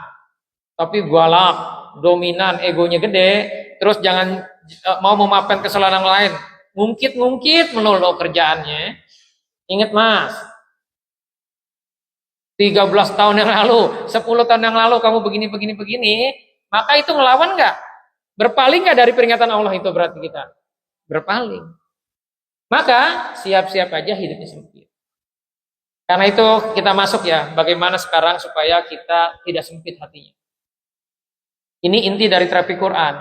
tapi galak, dominan, egonya gede, terus jangan mau memaafkan kesalahan orang lain, ngungkit melulu kerjaannya. Ingat Mas, 13 tahun yang lalu, 10 tahun yang lalu kamu begini, maka itu ngelawan nggak? Berpaling nggak dari peringatan Allah itu berarti kita berpaling. Maka siap-siap aja hidupnya sempit. Karena itu kita masuk ya, bagaimana sekarang supaya kita tidak sempit hatinya. Ini inti dari terapi Quran.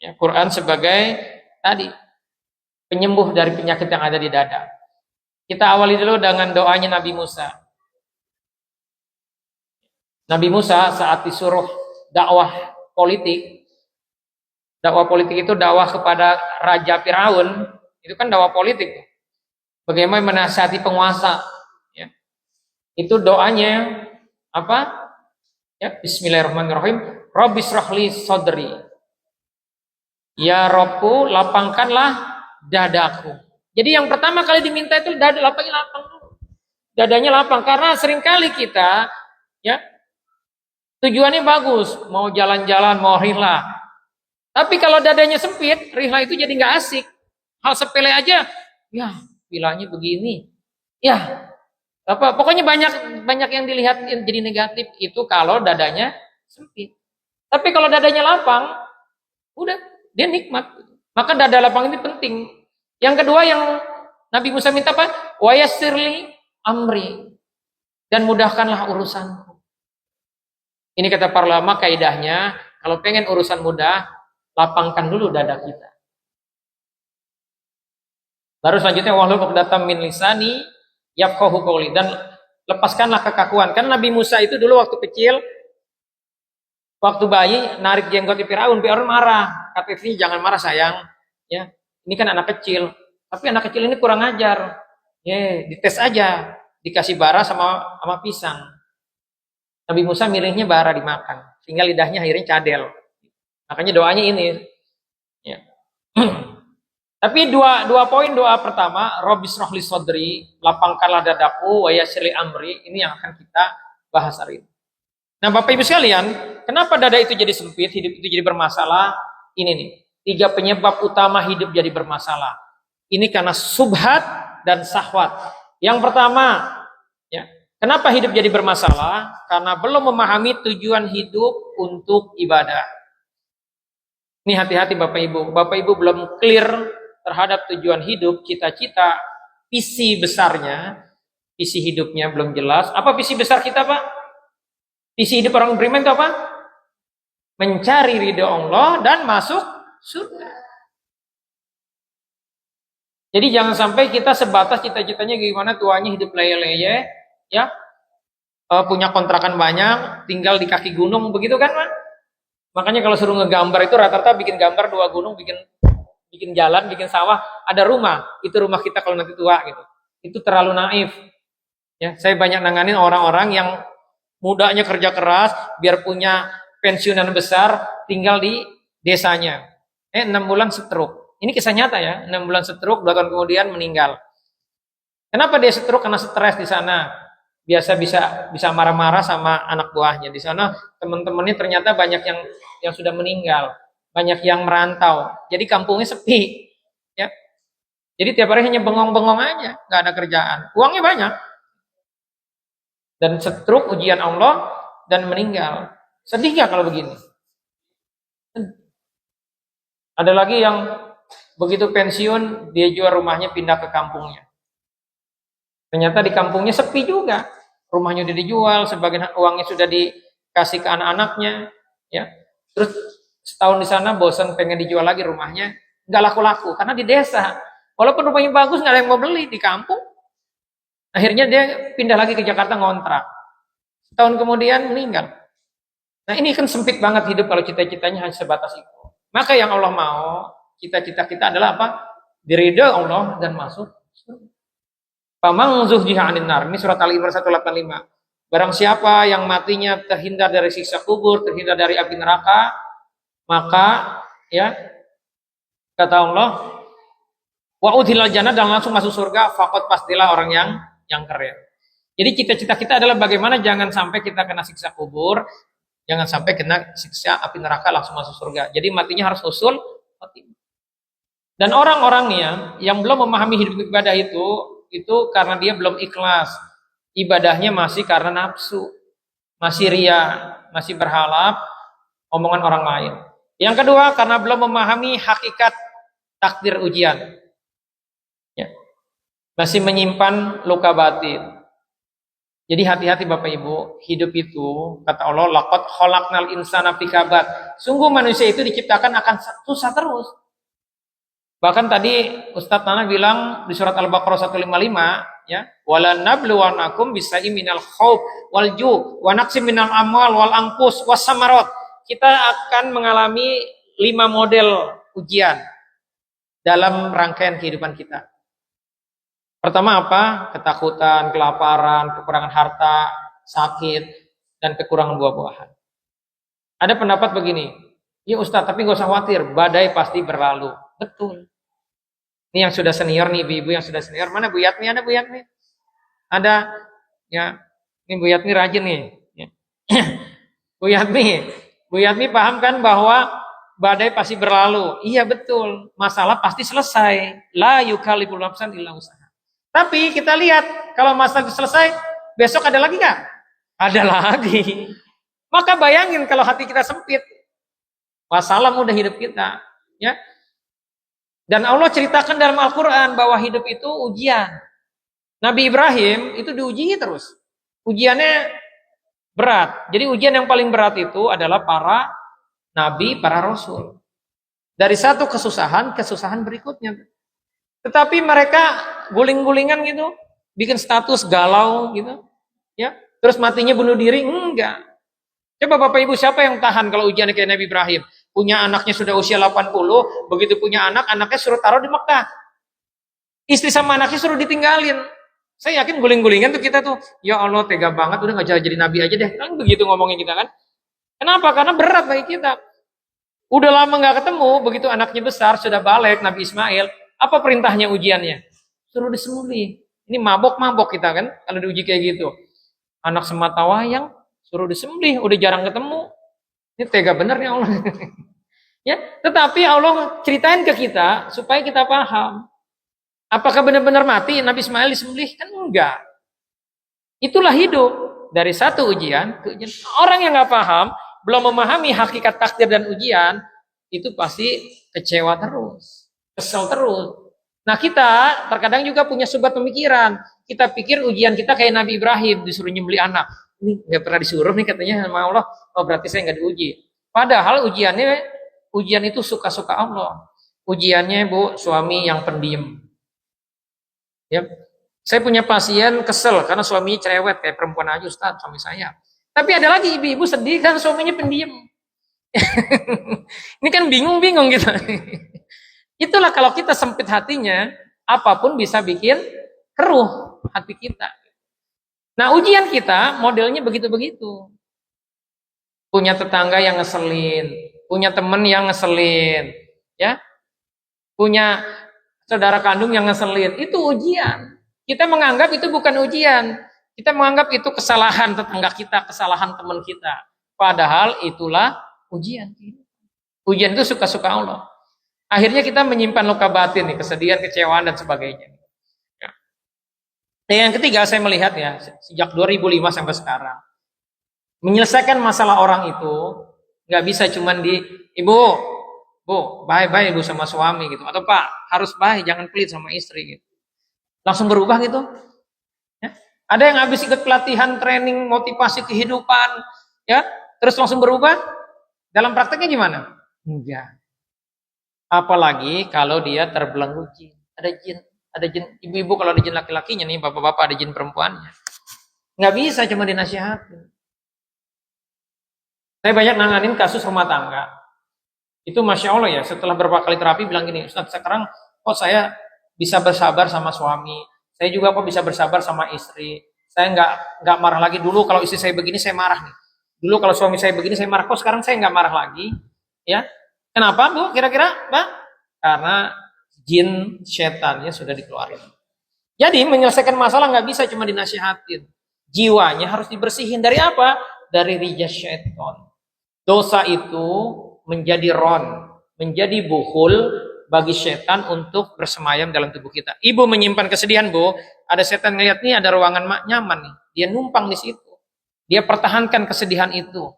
Ya, Quran sebagai tadi penyembuh dari penyakit yang ada di dada. Kita awali dulu dengan doanya Nabi Musa. Nabi Musa saat disuruh dakwah politik itu dakwah kepada Raja Firaun, itu kan dakwah politik. Bagaimana menasihati penguasa, ya. Itu doanya apa? Ya, Bismillahirrahmanirrahim. Rabbis rahli sodri. Ya Robku, lapangkanlah dadaku. Jadi yang pertama kali diminta itu lapangnya lapang dulu. Dadanya lapang karena seringkali kita, ya, tujuannya bagus, mau jalan-jalan, mau rihlah. Tapi kalau dadanya sempit, rihlah itu jadi nggak asik. Hal sepele aja, ya bilangnya begini, ya apa? Pokoknya banyak yang dilihat jadi negatif itu kalau dadanya sempit. Tapi kalau dadanya lapang, udah dia nikmat. Maka dada lapang ini penting. Yang kedua yang Nabi Musa minta apa? Wa yassirli amri, dan mudahkanlah urusanku. Ini kata para ulama kaidahnya, kalau pengen urusan mudah, lapangkan dulu dada kita. Baru selanjutnya wahlul 'uqdatam min lisani yafqahu qouli, dan lepaskanlah kekakuan. Kan Nabi Musa itu dulu waktu kecil, waktu bayi narik jenggot di Firaun marah. Kata ini jangan marah sayang, ya. Ini kan anak kecil, tapi anak kecil ini kurang ajar. Ya, dites aja, dikasih bara sama pisang. Nabi Musa milihnya bara dimakan, sehingga lidahnya akhirnya cadel. Makanya doanya ini. Ya. Tapi dua poin doa pertama, Rabbis rahli sodri, lapangkanlah dadaku, wa yassirli amri, ini yang akan kita bahas hari ini. Nah, Bapak Ibu sekalian, kenapa dada itu jadi sempit, hidup itu jadi bermasalah? Ini nih, 3 penyebab utama hidup jadi bermasalah. Ini karena subhat dan sahwat. Yang pertama, ya, kenapa hidup jadi bermasalah? Karena belum memahami tujuan hidup untuk ibadah. Ini hati-hati Bapak Ibu. Bapak Ibu belum clear terhadap tujuan hidup, cita-cita, visi besarnya, visi hidupnya belum jelas. Apa visi besar kita, Pak? Visi hidup orang beriman itu apa? Mencari ridho Allah dan masuk surga. Jadi jangan sampai kita sebatas cita-citanya gimana tuanya hidup leye-leye, ya, punya kontrakan banyak, tinggal di kaki gunung, begitu kan, Pak? Makanya kalau suruh ngegambar itu rata-rata bikin gambar 2 gunung, bikin jalan, bikin sawah, ada rumah. Itu rumah kita kalau nanti tua gitu. Itu terlalu naif. Ya, saya banyak nanganin orang-orang yang mudanya kerja keras biar punya pensiunan besar, tinggal di desanya. 6 bulan stroke. Ini kisah nyata ya, 6 bulan stroke, 2 tahun kemudian meninggal. Kenapa dia stroke? Karena stres di sana. Biasa bisa marah-marah sama anak buahnya. Di sana teman-temannya ternyata banyak yang sudah meninggal, banyak yang merantau. Jadi kampungnya sepi, ya. Jadi tiap hari hanya bengong-bengong aja, nggak ada kerjaan. Uangnya banyak. Dan stroke ujian Allah dan meninggal. Sedih nggak kalau begini? Ada lagi yang begitu pensiun, dia jual rumahnya pindah ke kampungnya. Ternyata di kampungnya sepi juga. Rumahnya udah dijual, sebagian uangnya sudah dikasih ke anak-anaknya, ya. Terus setahun di sana bosan pengen dijual lagi rumahnya, nggak laku-laku karena di desa. Walaupun rumahnya bagus nggak ada yang mau beli di kampung. Akhirnya dia pindah lagi ke Jakarta ngontrak. Setahun kemudian meninggal. Nah, ini kan sempit banget hidup kalau cita-citanya hanya sebatas itu. Maka yang Allah mau, cita-cita kita adalah apa? Diridho Allah dan masuk surga. Pamang zuhziha 'anil nar. Ini surat Al-Imran 185. Barang siapa yang matinya terhindar dari siksa kubur, terhindar dari api neraka, maka ya kata Allah, wa udhilal jannah, dan langsung masuk surga, faqad pastilah orang yang keren. Jadi cita-cita kita adalah bagaimana jangan sampai kita kena siksa kubur, jangan sampai kena siksa api neraka langsung masuk surga. Jadi matinya harus usul mati. Dan orang-orangnya yang belum memahami hidup ibadah itu karena dia belum ikhlas. ibadahnya masih karena nafsu, masih ria, masih berhalap omongan orang lain. Yang kedua, karena belum memahami hakikat takdir ujian. Ya. Masih menyimpan luka batin. Jadi hati-hati Bapak Ibu, hidup itu kata Allah, laqad khalaqnal insana fi kabad. Sungguh manusia itu diciptakan akan susah terus. Bahkan tadi Ustadz Nana bilang di surat Al-Baqarah 155, ya, wala nabluwanakum bisai minal khauf wal ju' wa naqsim minal amwal wal anfus was samarat. Kita akan mengalami 5 model ujian dalam rangkaian kehidupan kita. Pertama apa? Ketakutan, kelaparan, kekurangan harta, sakit, dan kekurangan buah-buahan. Ada pendapat begini, ya Ustadz, tapi gak usah khawatir, badai pasti berlalu. Betul. Ini yang sudah senior nih, ibu-ibu yang sudah senior. Mana Bu Yatmi? Ada Bu Yatmi? Ada. Ya, ini Bu Yatmi rajin nih. Ya. Bu Yatmi paham kan bahwa badai pasti berlalu. Iya betul. Masalah pasti selesai. La yukalliful nafsan illa usaha. Tapi kita lihat, kalau masalah itu selesai, besok ada lagi nggak? Ada lagi. Maka bayangin kalau hati kita sempit, wassalam udah hidup kita, ya. Dan Allah ceritakan dalam Al-Quran bahwa hidup itu ujian. Nabi Ibrahim itu diuji terus. Ujiannya berat. Jadi ujian yang paling berat itu adalah para nabi, para rasul. Dari satu kesusahan berikutnya. Tetapi mereka guling-gulingan gitu, bikin status galau gitu, ya. Terus matinya bunuh diri, enggak. Coba Bapak Ibu siapa yang tahan kalau ujiannya kayak Nabi Ibrahim? Punya anaknya sudah usia 80, begitu punya anak, anaknya suruh taruh di Mekah. Istri sama anaknya suruh ditinggalin. Saya yakin guling-gulingan tuh kita tuh, ya Allah tega banget, udah gak jadi nabi aja deh. Kan begitu ngomongin kita kan. Kenapa? Karena berat bagi kita. Udah lama gak ketemu, begitu anaknya besar, sudah balik, Nabi Ismail. Apa perintahnya ujiannya? Suruh disembelih. Ini mabok-mabok kita kan, kalau diuji kayak gitu. Anak semata wayang, suruh disembelih, udah jarang ketemu. Ini tega bener nih Allah. Ya, tetapi Allah ceritain ke kita supaya kita paham. Apakah benar-benar mati Nabi Ismail disembelih? Kan enggak. Itulah hidup dari satu ujian ke ujian. Orang yang nggak paham, belum memahami hakikat takdir dan ujian, itu pasti kecewa terus. Kesel terus. Nah kita terkadang juga punya sebuah pemikiran. Kita pikir ujian kita kayak Nabi Ibrahim disuruh nyembelih anak. Ini nggak pernah disuruh nih katanya sama Allah. Oh berarti saya nggak diuji. Padahal ujian itu suka-suka Allah. Ujiannya Bu suami yang pendiam. Ya, saya punya pasien kesel karena suaminya cerewet kayak perempuan aja Ustaz suami saya. Tapi ada lagi ibu-ibu sedih kan suaminya pendiam. Ini kan bingung-bingung gitu. Itulah kalau kita sempit hatinya, apapun bisa bikin keruh hati kita. Nah ujian kita modelnya begitu-begitu. Punya tetangga yang ngeselin, punya temen yang ngeselin, ya, punya saudara kandung yang ngeselin, itu ujian. Kita menganggap itu bukan ujian, kita menganggap itu kesalahan tetangga kita, kesalahan teman kita. Padahal itulah ujian. Ujian itu suka-suka Allah. Akhirnya kita menyimpan luka batin nih, kesedihan, kecewaan dan sebagainya. Ya. Dan yang ketiga saya melihat ya, sejak 2005 sampai sekarang, menyelesaikan masalah orang itu nggak bisa cuman di ibu, bu, baik-baik ibu sama suami gitu, atau pak harus baik, jangan pelit sama istri gitu. Langsung berubah gitu. Ya. Ada yang habis ikut pelatihan, training, motivasi kehidupan, ya, terus langsung berubah. Dalam prakteknya gimana? Enggak. Apalagi kalau dia terbelenggu jin. Ada jin ibu-ibu kalau ada jin laki-lakinya nih, bapak-bapak ada jin perempuannya. Nggak bisa cuma dinasihatin. Saya banyak nanganin kasus rumah tangga. Itu Masya Allah ya, setelah beberapa kali terapi bilang gini, Ustaz sekarang kok saya bisa bersabar sama suami, saya juga kok bisa bersabar sama istri, saya nggak marah lagi. Dulu kalau istri saya begini saya marah nih, dulu kalau suami saya begini saya marah, kok sekarang saya nggak marah lagi, ya. Kenapa Bu? Kira-kira, Mbak? Karena jin setannya sudah dikeluarin. Jadi menyelesaikan masalah nggak bisa cuma dinasihatin. Jiwanya harus dibersihin dari apa? Dari rijas syaitan. Dosa itu menjadi ron, menjadi bukhul, bagi setan untuk bersemayam dalam tubuh kita. Ibu menyimpan kesedihan, Bu, ada setan ngeliat nih ada ruangan nyaman nih, dia numpang di situ. Dia pertahankan kesedihan itu.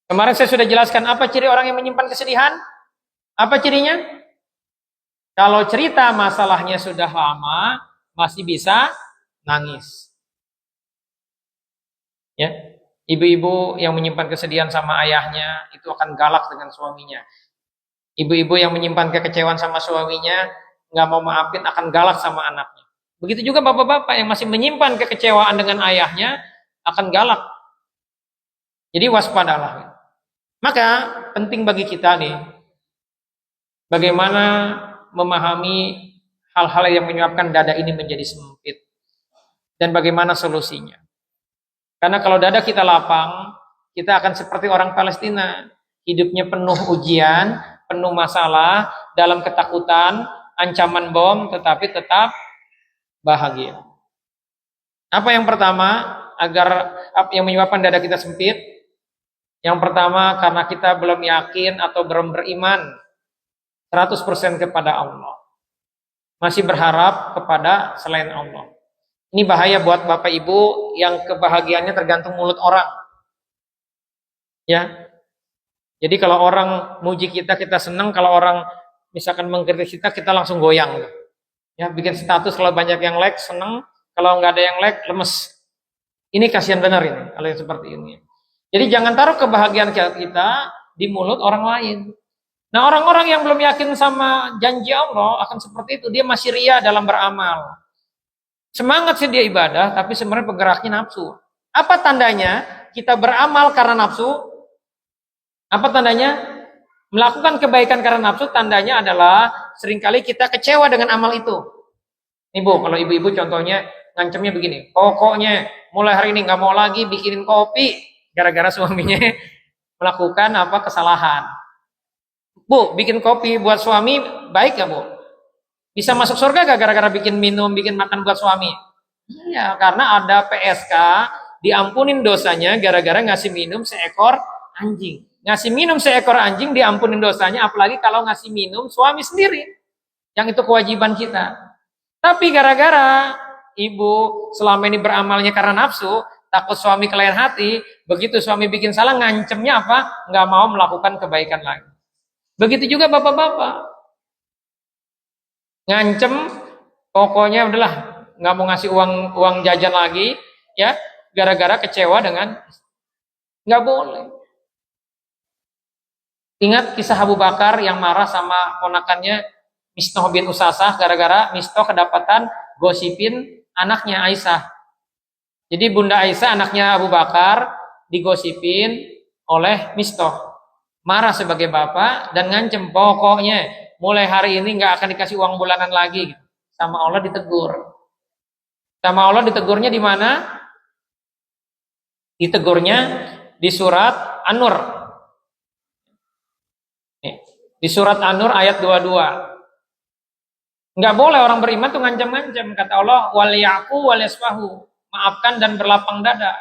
Kemarin saya sudah jelaskan apa ciri orang yang menyimpan kesedihan? Apa cirinya? Kalau cerita masalahnya sudah lama, masih bisa nangis. Ya, ibu-ibu yang menyimpan kesedihan sama ayahnya itu akan galak dengan suaminya. Ibu-ibu yang menyimpan kekecewaan sama suaminya, nggak mau maafin, akan galak sama anaknya. Begitu juga bapak-bapak yang masih menyimpan kekecewaan dengan ayahnya, akan galak. Jadi waspadalah. Maka penting bagi kita nih, bagaimana memahami hal-hal yang menyebabkan dada ini menjadi sempit. Dan bagaimana solusinya. Karena kalau dada kita lapang, kita akan seperti orang Palestina. Hidupnya penuh ujian, penuh masalah, dalam ketakutan, ancaman bom, tetapi tetap bahagia. Apa yang pertama agar yang menyebabkan dada kita sempit? Yang pertama karena kita belum yakin atau belum beriman 100% kepada Allah. Masih berharap kepada selain Allah. Ini bahaya buat Bapak Ibu yang kebahagiaannya tergantung mulut orang. Ya. Jadi kalau orang muji kita, kita senang. Kalau orang misalkan mengkritik kita, kita langsung goyang. Ya, bikin status kalau banyak yang like, senang. Kalau nggak ada yang like, lemes. Ini kasihan benar ini, kalau yang seperti ini. Jadi jangan taruh kebahagiaan kita di mulut orang lain. Nah, orang-orang yang belum yakin sama janji Allah akan seperti itu. Dia masih ria dalam beramal. Semangat sih dia ibadah, tapi sebenarnya penggeraknya nafsu. Apa tandanya kita beramal karena nafsu? Apa tandanya? Melakukan kebaikan karena nafsu, tandanya adalah seringkali kita kecewa dengan amal itu. Nih Bu, kalau ibu-ibu contohnya ngancemnya begini, pokoknya mulai hari ini nggak mau lagi bikinin kopi gara-gara suaminya melakukan kesalahan. Bu, bikin kopi buat suami baik gak Bu? Bisa masuk surga gak gara-gara bikin minum, bikin makan buat suami? Iya, karena ada PSK, diampunin dosanya gara-gara ngasih minum seekor anjing. Ngasih minum seekor anjing diampunin dosanya, apalagi kalau ngasih minum suami sendiri. Yang itu kewajiban kita. Tapi gara-gara ibu selama ini beramalnya karena nafsu, takut suami kelain hati, begitu suami bikin salah ngancemnya apa? Nggak mau melakukan kebaikan lagi. Begitu juga bapak-bapak. Ngancem, pokoknya udahlah nggak mau ngasih uang jajan lagi, ya, gara-gara kecewa dengan nggak boleh. Ingat kisah Abu Bakar yang marah sama ponakannya Mistah bin Usasah gara-gara Mistah kedapatan gosipin anaknya Aisyah. Jadi Bunda Aisyah anaknya Abu Bakar digosipin oleh Mistah. Marah sebagai bapak dan ngancem pokoknya mulai hari ini nggak akan dikasih uang bulanan lagi. Sama Allah ditegur. Sama Allah ditegurnya di mana? Ditegurnya di surat An-Nur. Di surat An-Nur ayat 22. Nggak boleh orang beriman tuh ngancam-ngancam. Kata Allah, waliyaku walyasfahu. Maafkan dan berlapang dada.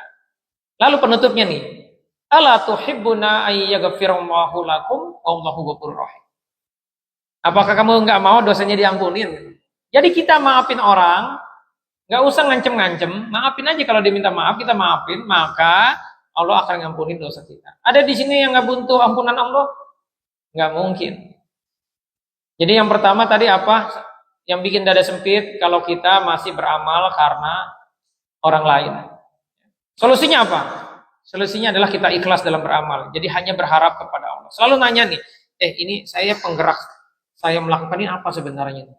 Lalu penutupnya nih. Ala tuhibbuna ayyaghfirallahu lakum wallahu ghafurur rahim. Apakah kamu nggak mau dosanya diampunin? Jadi kita maafin orang, nggak usah ngancem-ngancem, maafin aja kalau dia minta maaf, kita maafin, maka Allah akan ngampunin dosa kita. Ada di sini yang nggak butuh ampunan Allah? Nggak mungkin. Jadi yang pertama tadi apa? Yang bikin dada sempit kalau kita masih beramal karena orang lain. Solusinya apa? Solusinya adalah kita ikhlas dalam beramal. Jadi hanya berharap kepada Allah. Selalu nanya nih, ini saya penggerak, saya melakukan ini apa sebenarnya?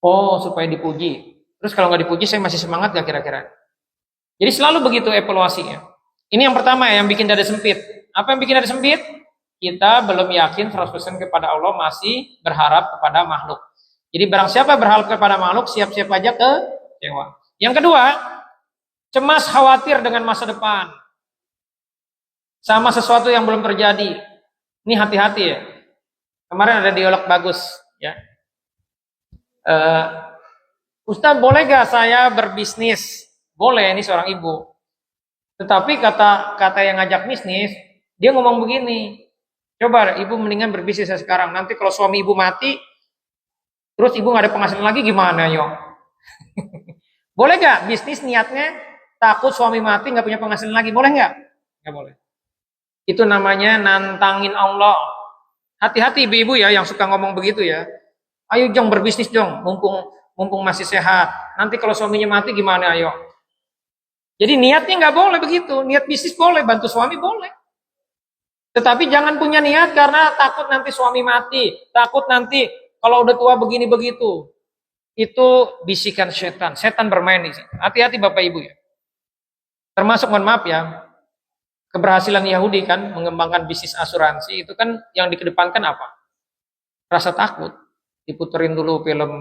Oh, supaya dipuji. Terus kalau nggak dipuji, saya masih semangat gak kira-kira? Jadi selalu begitu evaluasinya. Ini yang pertama yang bikin dada sempit. Apa yang bikin dada sempit? Kita belum yakin 100% kepada Allah, masih berharap kepada makhluk. Jadi barang siapa berharap kepada makhluk, siap-siap aja kecewa. Yang kedua, cemas khawatir dengan masa depan. Sama sesuatu yang belum terjadi. Ini hati-hati ya. Kemarin ada dialog bagus ya. Ustaz, boleh gak saya berbisnis? Boleh, ini seorang ibu. Tetapi kata yang ngajak bisnis, dia ngomong begini. Coba ibu mendingan berbisnis sekarang. Nanti kalau suami ibu mati, terus ibu nggak ada penghasilan lagi gimana yo? Boleh nggak bisnis niatnya takut suami mati nggak punya penghasilan lagi? Boleh nggak? Nggak boleh. Itu namanya nantangin Allah. Hati-hati ibu-ibu ya yang suka ngomong begitu ya. Ayo Jong berbisnis Jong, mumpung masih sehat. Nanti kalau suaminya mati gimana ayo? Jadi niatnya nggak boleh begitu. Niat bisnis boleh, bantu suami boleh. Tetapi jangan punya niat karena takut nanti suami mati, takut nanti kalau udah tua begini begitu. Itu bisikan setan. Setan bermain di sini. Hati-hati Bapak Ibu ya. Termasuk mohon maaf ya, keberhasilan Yahudi kan mengembangkan bisnis asuransi itu kan yang dikedepankan apa? Rasa takut. Diputerin dulu film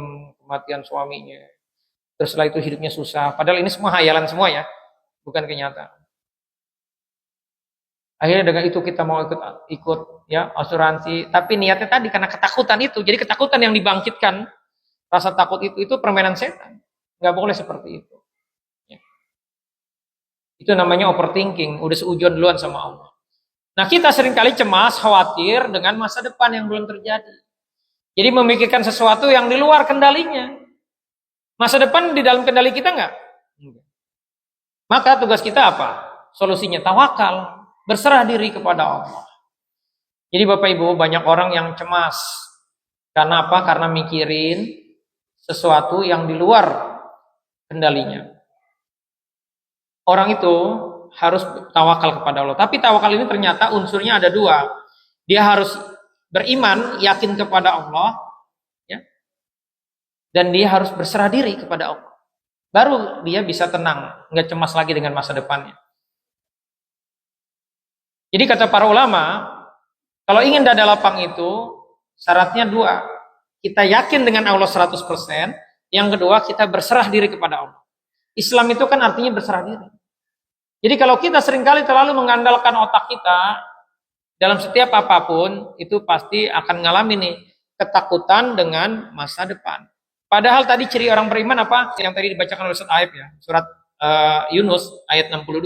kematian suaminya. Terus setelah itu hidupnya susah. Padahal ini semua hayalan semua ya, bukan kenyataan. Akhirnya dengan itu kita mau ikut ya asuransi, tapi niatnya tadi karena ketakutan itu. Jadi ketakutan yang dibangkitkan, rasa takut itu permainan setan. Nggak boleh seperti itu. Ya. Itu namanya overthinking, udah seujuan duluan sama Allah. Nah kita seringkali cemas, khawatir dengan masa depan yang belum terjadi. Jadi memikirkan sesuatu yang di luar kendalinya. Masa depan di dalam kendali kita nggak? Maka tugas kita apa? Solusinya tawakal, berserah diri kepada Allah. Jadi Bapak Ibu banyak orang yang cemas. Karena apa? Karena mikirin sesuatu yang di luar kendalinya. Orang itu harus tawakal kepada Allah. Tapi tawakal ini ternyata unsurnya ada dua. Dia harus beriman, yakin kepada Allah, ya, dan dia harus berserah diri kepada Allah. Baru dia bisa tenang, nggak cemas lagi dengan masa depannya. Jadi kata para ulama, kalau ingin dada lapang itu syaratnya dua. Kita yakin dengan Allah 100%, yang kedua kita berserah diri kepada Allah. Islam itu kan artinya berserah diri. Jadi kalau kita seringkali terlalu mengandalkan otak kita dalam setiap apapun, itu pasti akan mengalami nih ketakutan dengan masa depan. Padahal tadi ciri orang beriman apa? Yang tadi dibacakan oleh Ustaz Aib ya, surat Yunus ayat 62.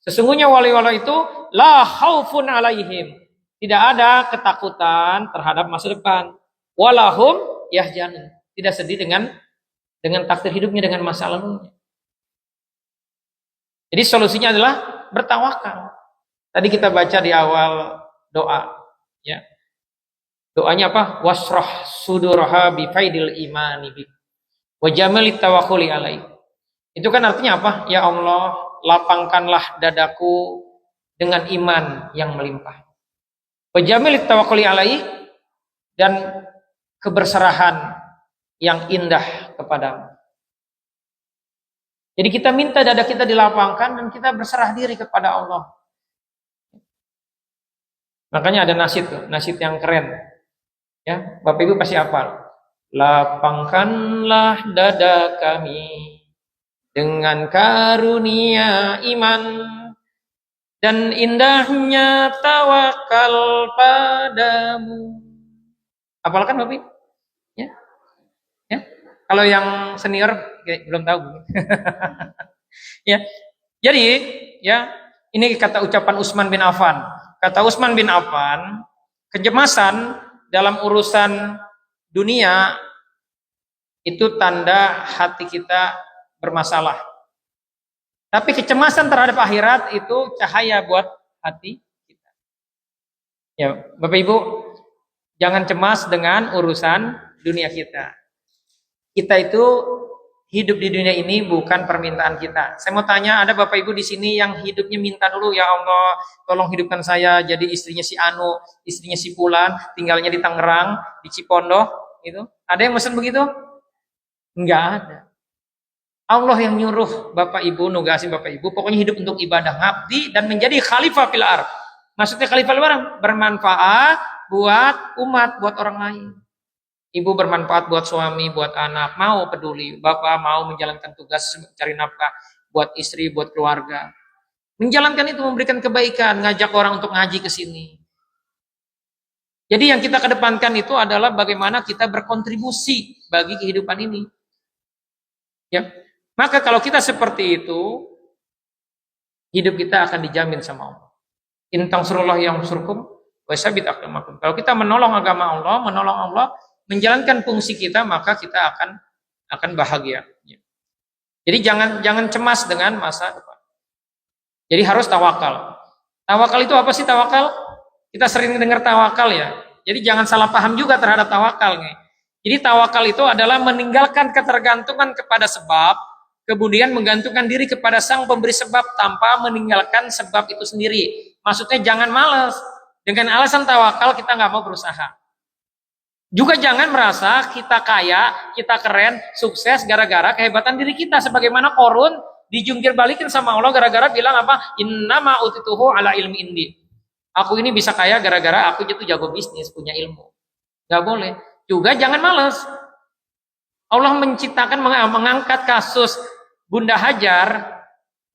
Sesungguhnya wali-wali itu la khaufun alaihim. Tidak ada ketakutan terhadap masa depan. Walahum yahjanun. Tidak sedih dengan takdir hidupnya, dengan masa lalunya. Jadi solusinya adalah bertawakal. Tadi kita baca di awal doa, ya. Doanya apa? Wasrah sudurha bi faidil imani bi wa jamalit tawakkuli alaihi. Itu kan artinya apa? Ya Allah, lapangkanlah dadaku dengan iman yang melimpah. Wa jamalit tawakkuli alaihi, dan keberserahan yang indah kepadamu. Jadi kita minta dada kita dilapangkan dan kita berserah diri kepada Allah. Makanya ada nasyid yang keren. Ya, Bapak Ibu pasti hafal. Lapangkanlah dada kami dengan karunia iman dan indahnya tawakal padamu. Hafalkan Bapak Ibu? Ya. Ya. Kalau yang senior belum tahu. Ya. Jadi, ya, ini kata ucapan Utsman bin Affan. Kata Utsman bin Affan, kecemasan dalam urusan dunia itu tanda hati kita bermasalah. Tapi kecemasan terhadap akhirat itu cahaya buat hati kita. Ya, Bapak Ibu, jangan cemas dengan urusan dunia kita. Kita itu hidup di dunia ini bukan permintaan kita. Saya mau tanya, ada Bapak Ibu di sini yang hidupnya minta dulu, ya Allah, tolong hidupkan saya jadi istrinya si Anu, istrinya si Fulan, tinggalnya di Tangerang, di Cipondoh, gitu. Ada yang mesen begitu? Enggak ada. Allah yang nyuruh Bapak Ibu, nugasin Bapak Ibu, pokoknya hidup untuk ibadah, ngabdi dan menjadi khalifah fil ardh. Maksudnya khalifah fil ardh bermanfaat buat umat, buat orang lain. Ibu bermanfaat buat suami, buat anak, mau peduli. Bapak mau menjalankan tugas cari nafkah buat istri, buat keluarga. Menjalankan itu memberikan kebaikan, ngajak orang untuk ngaji ke sini. Jadi yang kita kedepankan itu adalah bagaimana kita berkontribusi bagi kehidupan ini. Ya. Maka kalau kita seperti itu, hidup kita akan dijamin sama Allah. In tansurullah yansurkum wa Wasabit aqdamakum. Kalau kita menolong agama Allah, menolong Allah, menjalankan fungsi kita, maka kita akan bahagia. Jadi jangan cemas dengan masa depan. Jadi harus tawakal. Tawakal itu apa sih tawakal? Kita sering dengar tawakal ya. Jadi jangan salah paham juga terhadap tawakal nih. Jadi tawakal itu adalah meninggalkan ketergantungan kepada sebab, kemudian menggantungkan diri kepada sang pemberi sebab tanpa meninggalkan sebab itu sendiri. Maksudnya jangan malas. Dengan alasan tawakal kita nggak mau berusaha. Juga jangan merasa kita kaya, kita keren, sukses gara-gara kehebatan diri kita. Sebagaimana Korun dijungkir balikin sama Allah gara-gara bilang apa? Innama utituhu ala ilmi indi. Aku ini bisa kaya gara-gara aku itu jago bisnis, punya ilmu. Gak boleh. Juga jangan malas. Allah menciptakan, mengangkat kasus Bunda Hajar.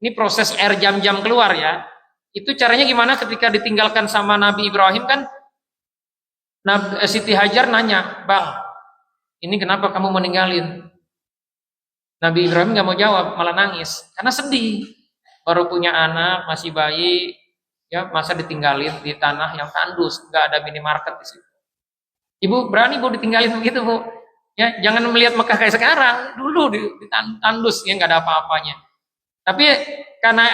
Ini proses air jam-jam keluar ya. Itu caranya gimana ketika ditinggalkan sama Nabi Ibrahim kan? Siti Hajar nanya, Bang, ini kenapa kamu meninggalin? Nabi Ibrahim gak mau jawab, malah nangis. Karena sedih. Baru punya anak, masih bayi, ya masa ditinggalin di tanah yang tandus, gak ada minimarket di situ. Ibu berani Bu ditinggalin begitu Bu? Ya, jangan melihat Mekah kayak sekarang. Dulu di tandus, ya gak ada apa-apanya. Tapi karena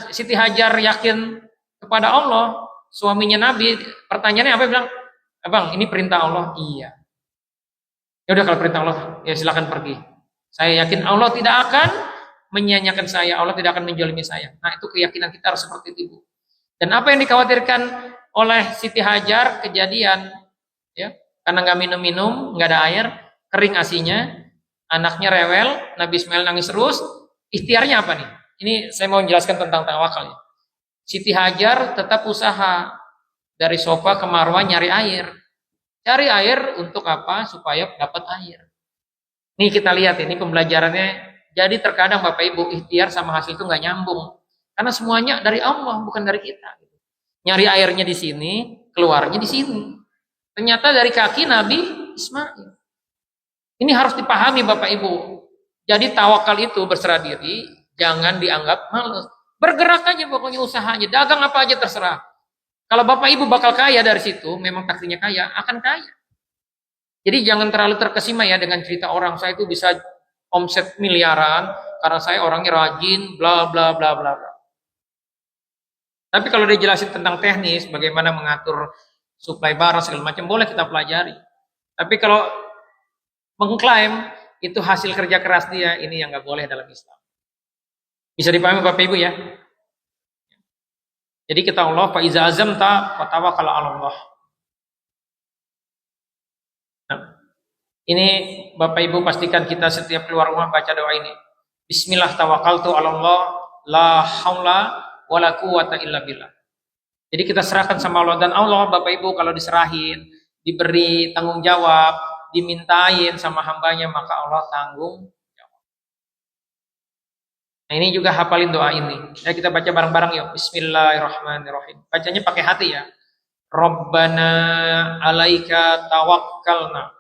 Siti Hajar yakin kepada Allah, suaminya Nabi, pertanyaannya apa? Bilang, Abang, ini perintah Allah. Iya. Ya udah kalau perintah Allah, ya silakan pergi. Saya yakin Allah tidak akan menyia-nyiakan saya, Allah tidak akan menjolimi saya. Nah, itu keyakinan kita harus seperti itu, Bu. Dan apa yang dikhawatirkan oleh Siti Hajar kejadian, ya, karena nggak minum-minum, nggak ada air, kering asinya, anaknya rewel, Nabi Ismail nangis terus. Ikhtiarnya apa nih? Ini saya mau menjelaskan tentang tawakal. Ya. Siti Hajar tetap usaha. Dari Sofa ke Marwah nyari air. Cari air untuk apa? Supaya dapat air. Nih kita lihat ini pembelajarannya. Jadi terkadang Bapak Ibu ikhtiar sama hasil itu nggak nyambung. Karena semuanya dari Allah, bukan dari kita. Nyari airnya di sini, keluarnya di sini. Ternyata dari kaki Nabi Ismail. Ini harus dipahami Bapak Ibu. Jadi tawakal itu berserah diri, jangan dianggap malas. Bergerak aja pokoknya usahanya, dagang apa aja terserah. Kalau Bapak Ibu bakal kaya dari situ, memang takdirnya kaya, akan kaya. Jadi jangan terlalu terkesima ya dengan cerita orang saya itu bisa omset miliaran karena saya orangnya rajin, bla bla bla bla bla. Tapi kalau dia jelasin tentang teknis, bagaimana mengatur suplai barang segala macam, boleh kita pelajari. Tapi kalau mengklaim itu hasil kerja keras dia, ini yang nggak boleh dalam Islam. Bisa dipahami Bapak Ibu ya? Jadi kita Allah fa iza azamta fatawakkal 'ala Allah. Nah, ini Bapak Ibu pastikan kita setiap keluar rumah baca doa ini. Bismillah tawakkaltu 'ala Allah la haula wala quwata illa billah. Jadi kita serahkan sama Allah dan Allah Bapak Ibu kalau diserahin, diberi tanggung jawab, dimintain sama hambanya maka Allah tanggung. Nah ini juga hafalin doa ini. Ya kita baca bareng-bareng yuk. Bismillahirrahmanirrahim. Bacanya pakai hati ya. Rabbana alaika tawakkalna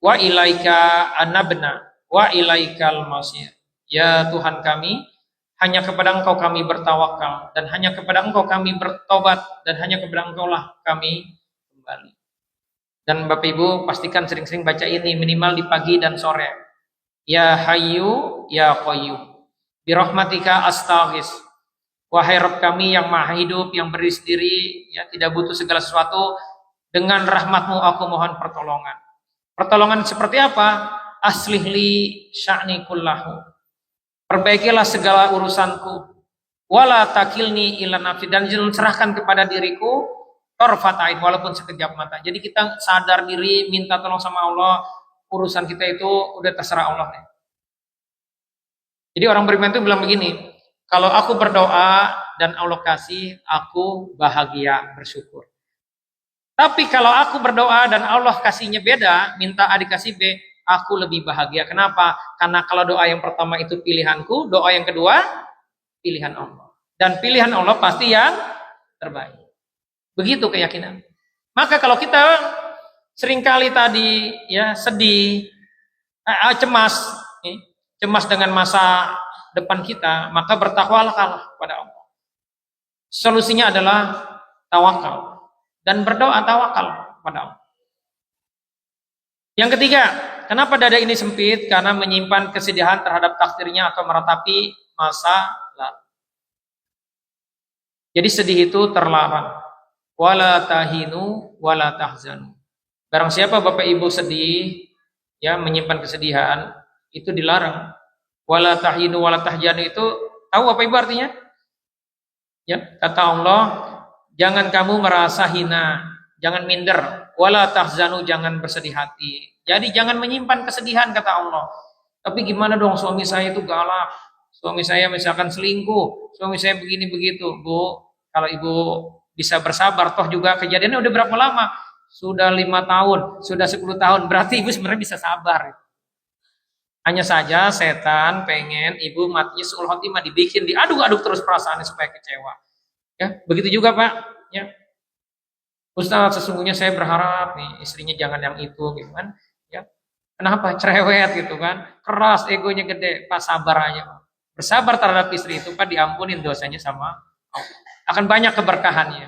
wa ilaika anabna wa ilaikal masir. Ya Tuhan kami, hanya kepada Engkau kami bertawakal dan hanya kepada Engkau kami bertobat dan hanya kepada Engkau lah kami kembali. Dan Bapak Ibu pastikan sering-sering baca ini minimal di pagi dan sore. Ya Hayyu ya Qayyum. Birahmatika astaghis. Wahai Rabb kami yang maha hidup, yang berdiri sendiri, ya tidak butuh segala sesuatu, dengan rahmatmu aku mohon pertolongan. Pertolongan seperti apa? Aslih li sya'ni kullahu. Perbaikilah segala urusanku. Wala takilni ila nafsi, dan jangan serahkan kepada diriku tarfatain walaupun sekejap mata. Jadi kita sadar diri, minta tolong sama Allah, urusan kita itu udah terserah Allah nih. Jadi orang beriman itu bilang begini, kalau aku berdoa dan Allah kasih, aku bahagia, bersyukur. Tapi kalau aku berdoa dan Allah kasihnya beda, minta A dikasih B, aku lebih bahagia. Kenapa? Karena kalau doa yang pertama itu pilihanku, doa yang kedua pilihan Allah. Dan pilihan Allah pasti yang terbaik. Begitu keyakinan. Maka kalau kita seringkali tadi ya sedih, cemas, cemas dengan masa depan kita, maka bertakwalah kepada Allah. Solusinya adalah tawakal. dan berdoa tawakal kepada Allah. Yang ketiga, kenapa dada ini sempit? Karena menyimpan kesedihan terhadap takdirnya atau meratapi masa lalu. Jadi sedih itu terlarang. Wala tahinu wala tahzanu. Barang siapa Bapak Ibu sedih, ya menyimpan kesedihan, itu dilarang. Wala tahinu wala tahzanu itu tahu Bapak Ibu artinya? Ya, kata Allah, jangan kamu merasa hina, jangan minder, wala tahzanu, jangan bersedih hati. Jadi jangan menyimpan kesedihan kata Allah. Tapi gimana dong, suami saya itu galak, suami saya misalkan selingkuh, suami saya begini begitu. Bu, kalau Ibu bisa bersabar, toh juga kejadiannya udah berapa lama? Sudah 5 tahun, sudah 10 tahun, berarti Ibu sebenarnya bisa sabar. Hanya saja setan pengen Ibu matinya suul khotimah, dibikin diaduk-aduk terus perasaannya supaya kecewa. Ya, begitu juga Pak. Ya, Ustaz, sesungguhnya saya berharap nih istrinya jangan yang itu, gitu kan? Ya, kenapa? Cerewet gitu kan? Keras, egonya gede. Pak, sabar aja. Bersabar terhadap istri itu, Pak, diampunin dosanya sama Allah. Akan banyak keberkahannya.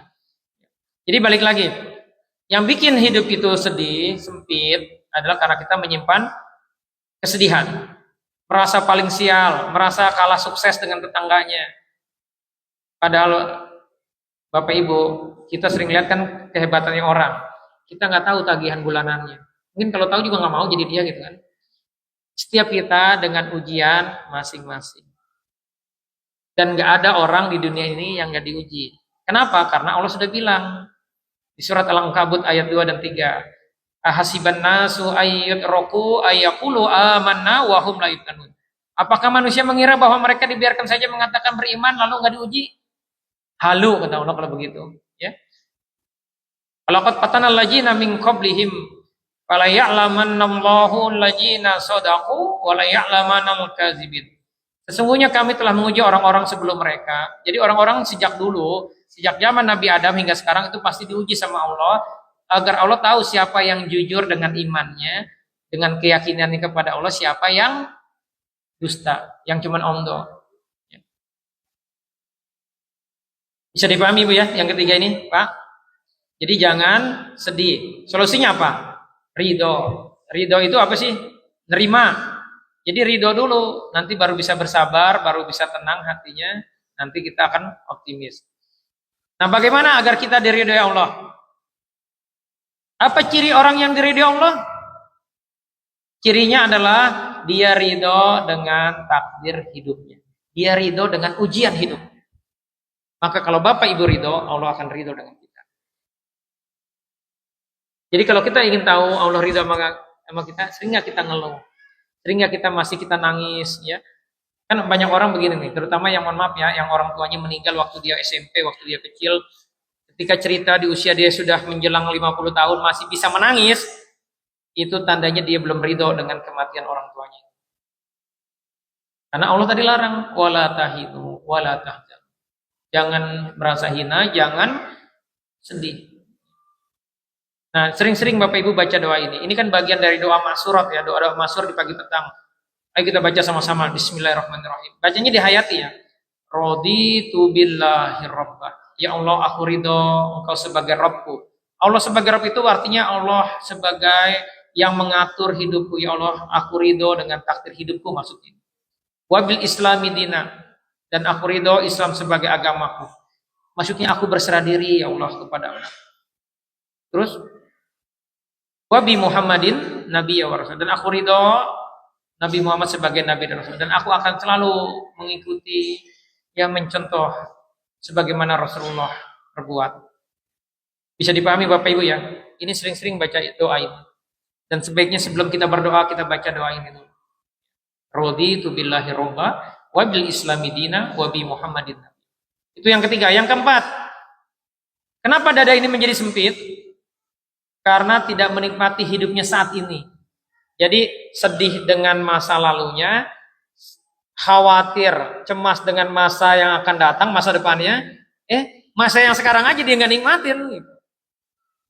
Jadi balik lagi, yang bikin hidup itu sedih, sempit, adalah karena kita menyimpan kesedihan, merasa paling sial, merasa kalah sukses dengan tetangganya. Padahal Bapak Ibu, kita sering lihat kan kehebatannya orang. Kita nggak tahu tagihan bulanannya. Mungkin kalau tahu juga nggak mau jadi dia gitu kan. Setiap kita dengan ujian masing-masing. Dan nggak ada orang di dunia ini yang nggak diuji. Kenapa? Karena Allah sudah bilang di surat Al-Ankabut ayat 2 dan 3. Ahasiban nasu ayyutraku ayyaqulu amanna wa hum la yuftanun. Apakah manusia mengira bahwa mereka dibiarkan saja mengatakan beriman lalu enggak diuji? Halu kata Allah kalau begitu, ya. Walaqad fatanal ladzina min qablihim fala ya'lamannallahu alladzina shadaqu wa la ya'lamannal kadzibin. Sesungguhnya kami telah menguji orang-orang sebelum mereka. Jadi orang-orang sejak dulu, sejak zaman Nabi Adam hingga sekarang itu pasti diuji sama Allah. Agar Allah tahu siapa yang jujur dengan imannya, dengan keyakinannya kepada Allah, siapa yang dusta, yang cuman omdo. Bisa dipahami Bu ya, yang ketiga ini Pak. Jadi jangan sedih. Solusinya apa? Ridho. Ridho itu apa sih? Nerima. Jadi ridho dulu, nanti baru bisa bersabar, baru bisa tenang hatinya, nanti kita akan optimis. Nah bagaimana agar kita diridhoi Allah? Apa ciri orang yang diridhoi Allah? Cirinya adalah dia ridho dengan takdir hidupnya. Dia ridho dengan ujian hidup. Maka kalau Bapak Ibu ridho, Allah akan ridho dengan kita. Jadi kalau kita ingin tahu Allah ridho sama kita, seringnya kita ngeluh. Seringnya kita nangis, ya. Kan banyak orang begini nih, terutama yang mohon maaf ya, yang orang tuanya meninggal waktu dia SMP, waktu dia kecil. Ketika cerita di usia dia sudah menjelang 50 tahun masih bisa menangis, itu tandanya dia belum ridho dengan kematian orang tuanya. Karena Allah tadi larang, wala tahinu wala tahzanu. Jangan merasa hina, jangan sedih. Nah, sering-sering Bapak Ibu baca doa ini. Ini kan bagian dari doa masyurat ya, doa masyhur di pagi petang. Ayo kita baca sama-sama. Bismillahirrahmanirrahim. Bacanya dihayati ya. Raditu billahi rabbah. Ya Allah, aku ridho Engkau sebagai Rabbku. Allah sebagai Rabb itu artinya Allah sebagai yang mengatur hidupku. Ya Allah, aku ridho dengan takdir hidupku maksudnya. Wabil islami dina. Dan aku ridho Islam sebagai agamaku. Maksudnya aku berserah diri ya Allah kepada Allah. Terus wabi Muhammadin Nabi ya Rasul. Dan aku ridho Nabi Muhammad sebagai Nabi dan Rasul. Dan aku akan selalu mengikuti yang mencontoh sebagaimana Rasulullah berbuat. Bisa dipahami Bapak Ibu ya. Ini sering-sering baca doa ini. Dan sebaiknya sebelum kita berdoa kita baca doa ini dulu. Raditu billahi robba wa bil islami dina wa bi Muhammadin. Itu yang ketiga. Yang keempat, kenapa dada ini menjadi sempit? Karena tidak menikmati hidupnya saat ini. Jadi sedih dengan masa lalunya, khawatir, cemas dengan masa yang akan datang, masa depannya. Masa yang sekarang aja dia nggak nikmatin. Gitu.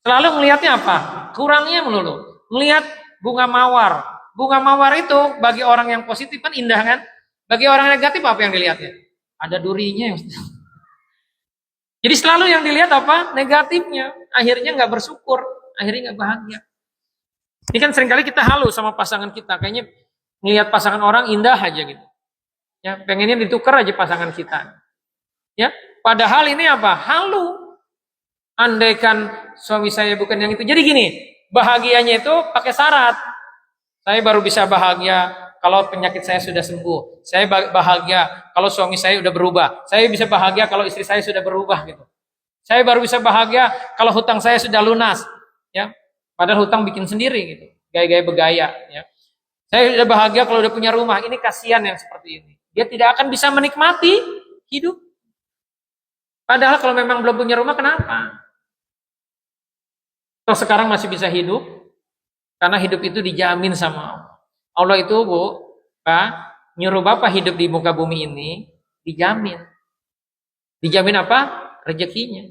Selalu melihatnya apa? Kurangnya melulu. Melihat bunga mawar. Bunga mawar itu bagi orang yang positif kan indah kan? Bagi orang negatif apa yang dilihatnya? Ada durinya. Jadi selalu yang dilihat apa? Negatifnya. Akhirnya nggak bersyukur, akhirnya nggak bahagia. Ini kan seringkali kita halu sama pasangan kita, kayaknya ngelihat pasangan orang indah aja gitu. Ya, pengennya ditukar aja pasangan kita. Ya, padahal ini apa? Halu. Andaikan suami saya bukan yang itu. Jadi gini, bahagianya itu pakai syarat. Saya baru bisa bahagia kalau penyakit saya sudah sembuh. Saya bahagia kalau suami saya sudah berubah. Saya bisa bahagia kalau istri saya sudah berubah gitu. Saya baru bisa bahagia kalau hutang saya sudah lunas. Ya, padahal hutang bikin sendiri gitu. Gaya-gaya begaya. Ya. Saya sudah bahagia kalau udah punya rumah. Ini kasihan yang seperti ini. Dia tidak akan bisa menikmati hidup. Padahal kalau memang belum punya rumah, kenapa? Toh sekarang masih bisa hidup, karena hidup itu dijamin sama Allah. Allah itu, Bu, Pak, nyuruh Bapak hidup di muka bumi ini, dijamin. Dijamin apa? Rezekinya.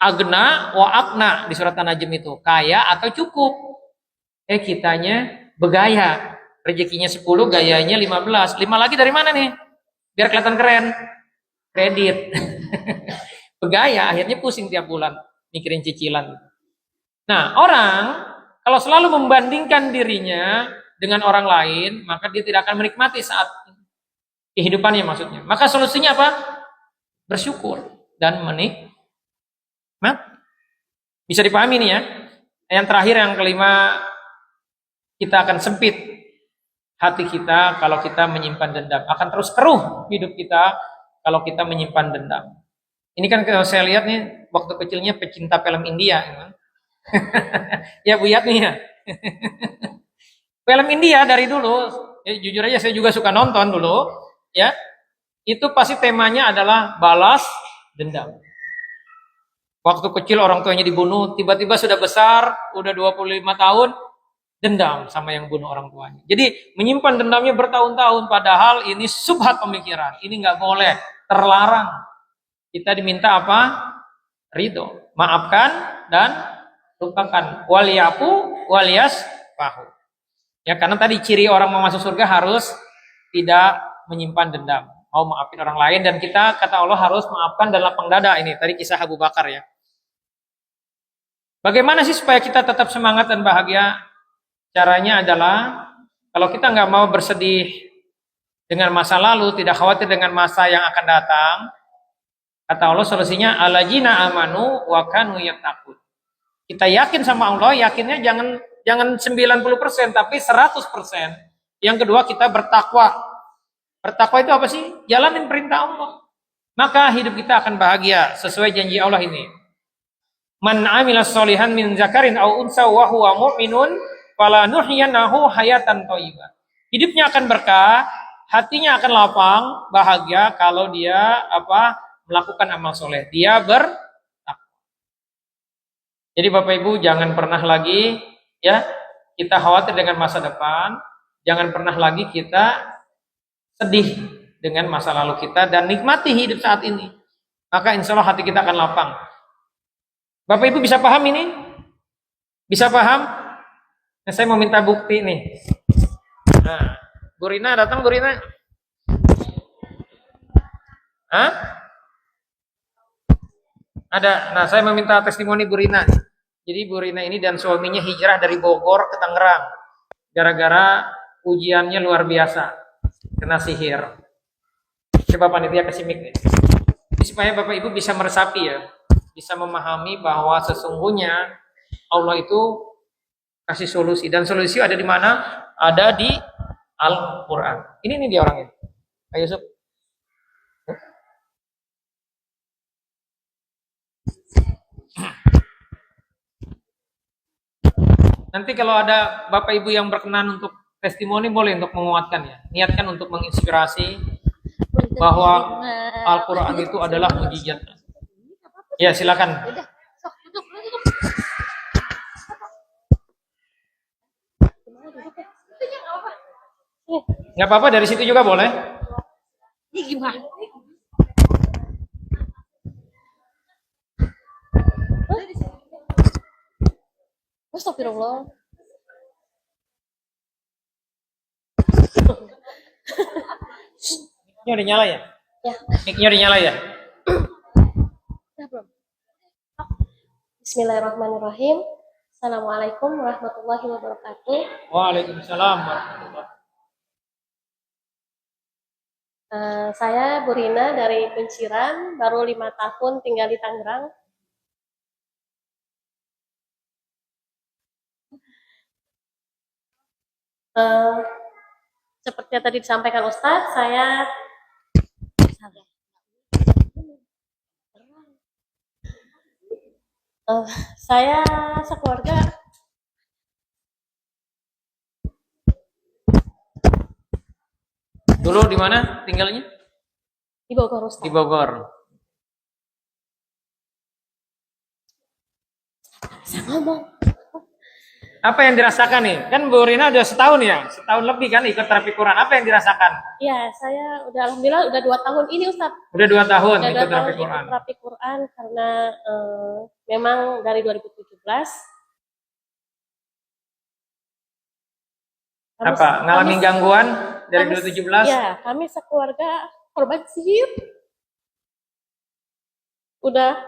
Agna wa akna di surat An-Najm itu, kaya atau cukup. Kitanya begaya. Rezekinya 10, gayanya 15. 5 lagi dari mana nih? Biar kelihatan keren. Kredit. Begaya, akhirnya pusing tiap bulan mikirin cicilan. Nah, orang kalau selalu membandingkan dirinya dengan orang lain, maka dia tidak akan menikmati saat kehidupannya maksudnya. Maka solusinya apa? Bersyukur dan menikmati. Bisa dipahami nih ya. Yang terakhir, yang kelima, kita akan sempit hati kita kalau kita menyimpan dendam. Akan terus keruh hidup kita kalau kita menyimpan dendam. Ini kan kalau saya lihat nih, waktu kecilnya pecinta film India. Ya Bu Yat nih ya. Film India dari dulu, ya, jujur aja saya juga suka nonton dulu. Ya, itu pasti temanya adalah balas dendam. Waktu kecil orang tuanya dibunuh, tiba-tiba sudah besar, udah 25 tahun, dendam sama yang bunuh orang tuanya. Jadi menyimpan dendamnya bertahun-tahun, padahal ini subhat pemikiran, ini nggak boleh, terlarang. Kita diminta apa? Ridho, maafkan dan lupakan. Waliyafu waliyasfahu. Ya, karena tadi ciri orang mau masuk surga harus tidak menyimpan dendam, mau maafin orang lain, dan kita kata Allah harus maafkan dan lapang dada. Ini tadi kisah Abu Bakar ya. Bagaimana sih supaya kita tetap semangat dan bahagia? Caranya adalah kalau kita nggak mau bersedih dengan masa lalu, tidak khawatir dengan masa yang akan datang, kata Allah solusinya aladzina amanu wa kanu yattaqun. Kita yakin sama Allah, yakinnya jangan 90% tapi 100%. Yang kedua, kita bertakwa. Bertakwa itu apa sih? Jalanin perintah Allah. Maka hidup kita akan bahagia sesuai janji Allah ini. Man amila sholihan min zakarin aw unsa wa huwa mu'minun fala nuhyiyanahu hayatan thayyibah. Hidupnya akan berkah, hatinya akan lapang, bahagia kalau dia melakukan amal soleh. Dia bertakwa. Jadi Bapak Ibu jangan pernah lagi ya kita khawatir dengan masa depan, jangan pernah lagi kita sedih dengan masa lalu kita, dan nikmati hidup saat ini. Maka insya Allah hati kita akan lapang. Bapak Ibu bisa paham ini? Bisa paham? Nah, saya mau minta bukti nih. Nah, Bu Rina datang, Bu Rina. Hah? Ada. Nah, saya meminta testimoni Bu Rina. Jadi Bu Rina ini dan suaminya hijrah dari Bogor ke Tangerang. Gara-gara ujiannya luar biasa. Kena sihir. Coba panitia kasih mic nih. Supaya Bapak Ibu bisa meresapi ya. Bisa memahami bahwa sesungguhnya Allah itu kasih solusi, dan solusi ada di mana? Ada di Al-Qur'an. Ini nih dia orangnya. Ayo Sob. Nanti kalau ada Bapak Ibu yang berkenan untuk testimoni boleh untuk menguatkan ya. Niatkan untuk menginspirasi bahwa Al-Qur'an itu adalah mukjizat. Ya, silakan. Nggak apa-apa, dari situ juga boleh. Ini gimana? Astagfirullah. Mic-nya udah nyala ya? Ya. Mic-nya udah nyala ya? Bismillahirrahmanirrahim. Assalamualaikum warahmatullahi wabarakatuh. Waalaikumsalam warahmatullahi. Saya Bu Rina dari Kunciran, baru 5 tahun tinggal di Tangerang. Seperti yang tadi disampaikan Ustadz, saya sekeluarga Dulu di mana tinggalnya? di Bogor, Ustadz. Di Bogor. Saya ngomong. Apa yang dirasakan nih? Kan Bu Rina udah setahun ya, setahun lebih kan ikut terapi Quran. Apa yang dirasakan? Ya, saya alhamdulillah udah 2 tahun ini, Ustadz. Udah 2 tahun Udah 2 ikut tahun terapi ikut Quran. terapi Quran karena memang dari 2017. Apa? Ngalamin gangguan dari 2017? Ya, kami sekeluarga korban sihir. Udah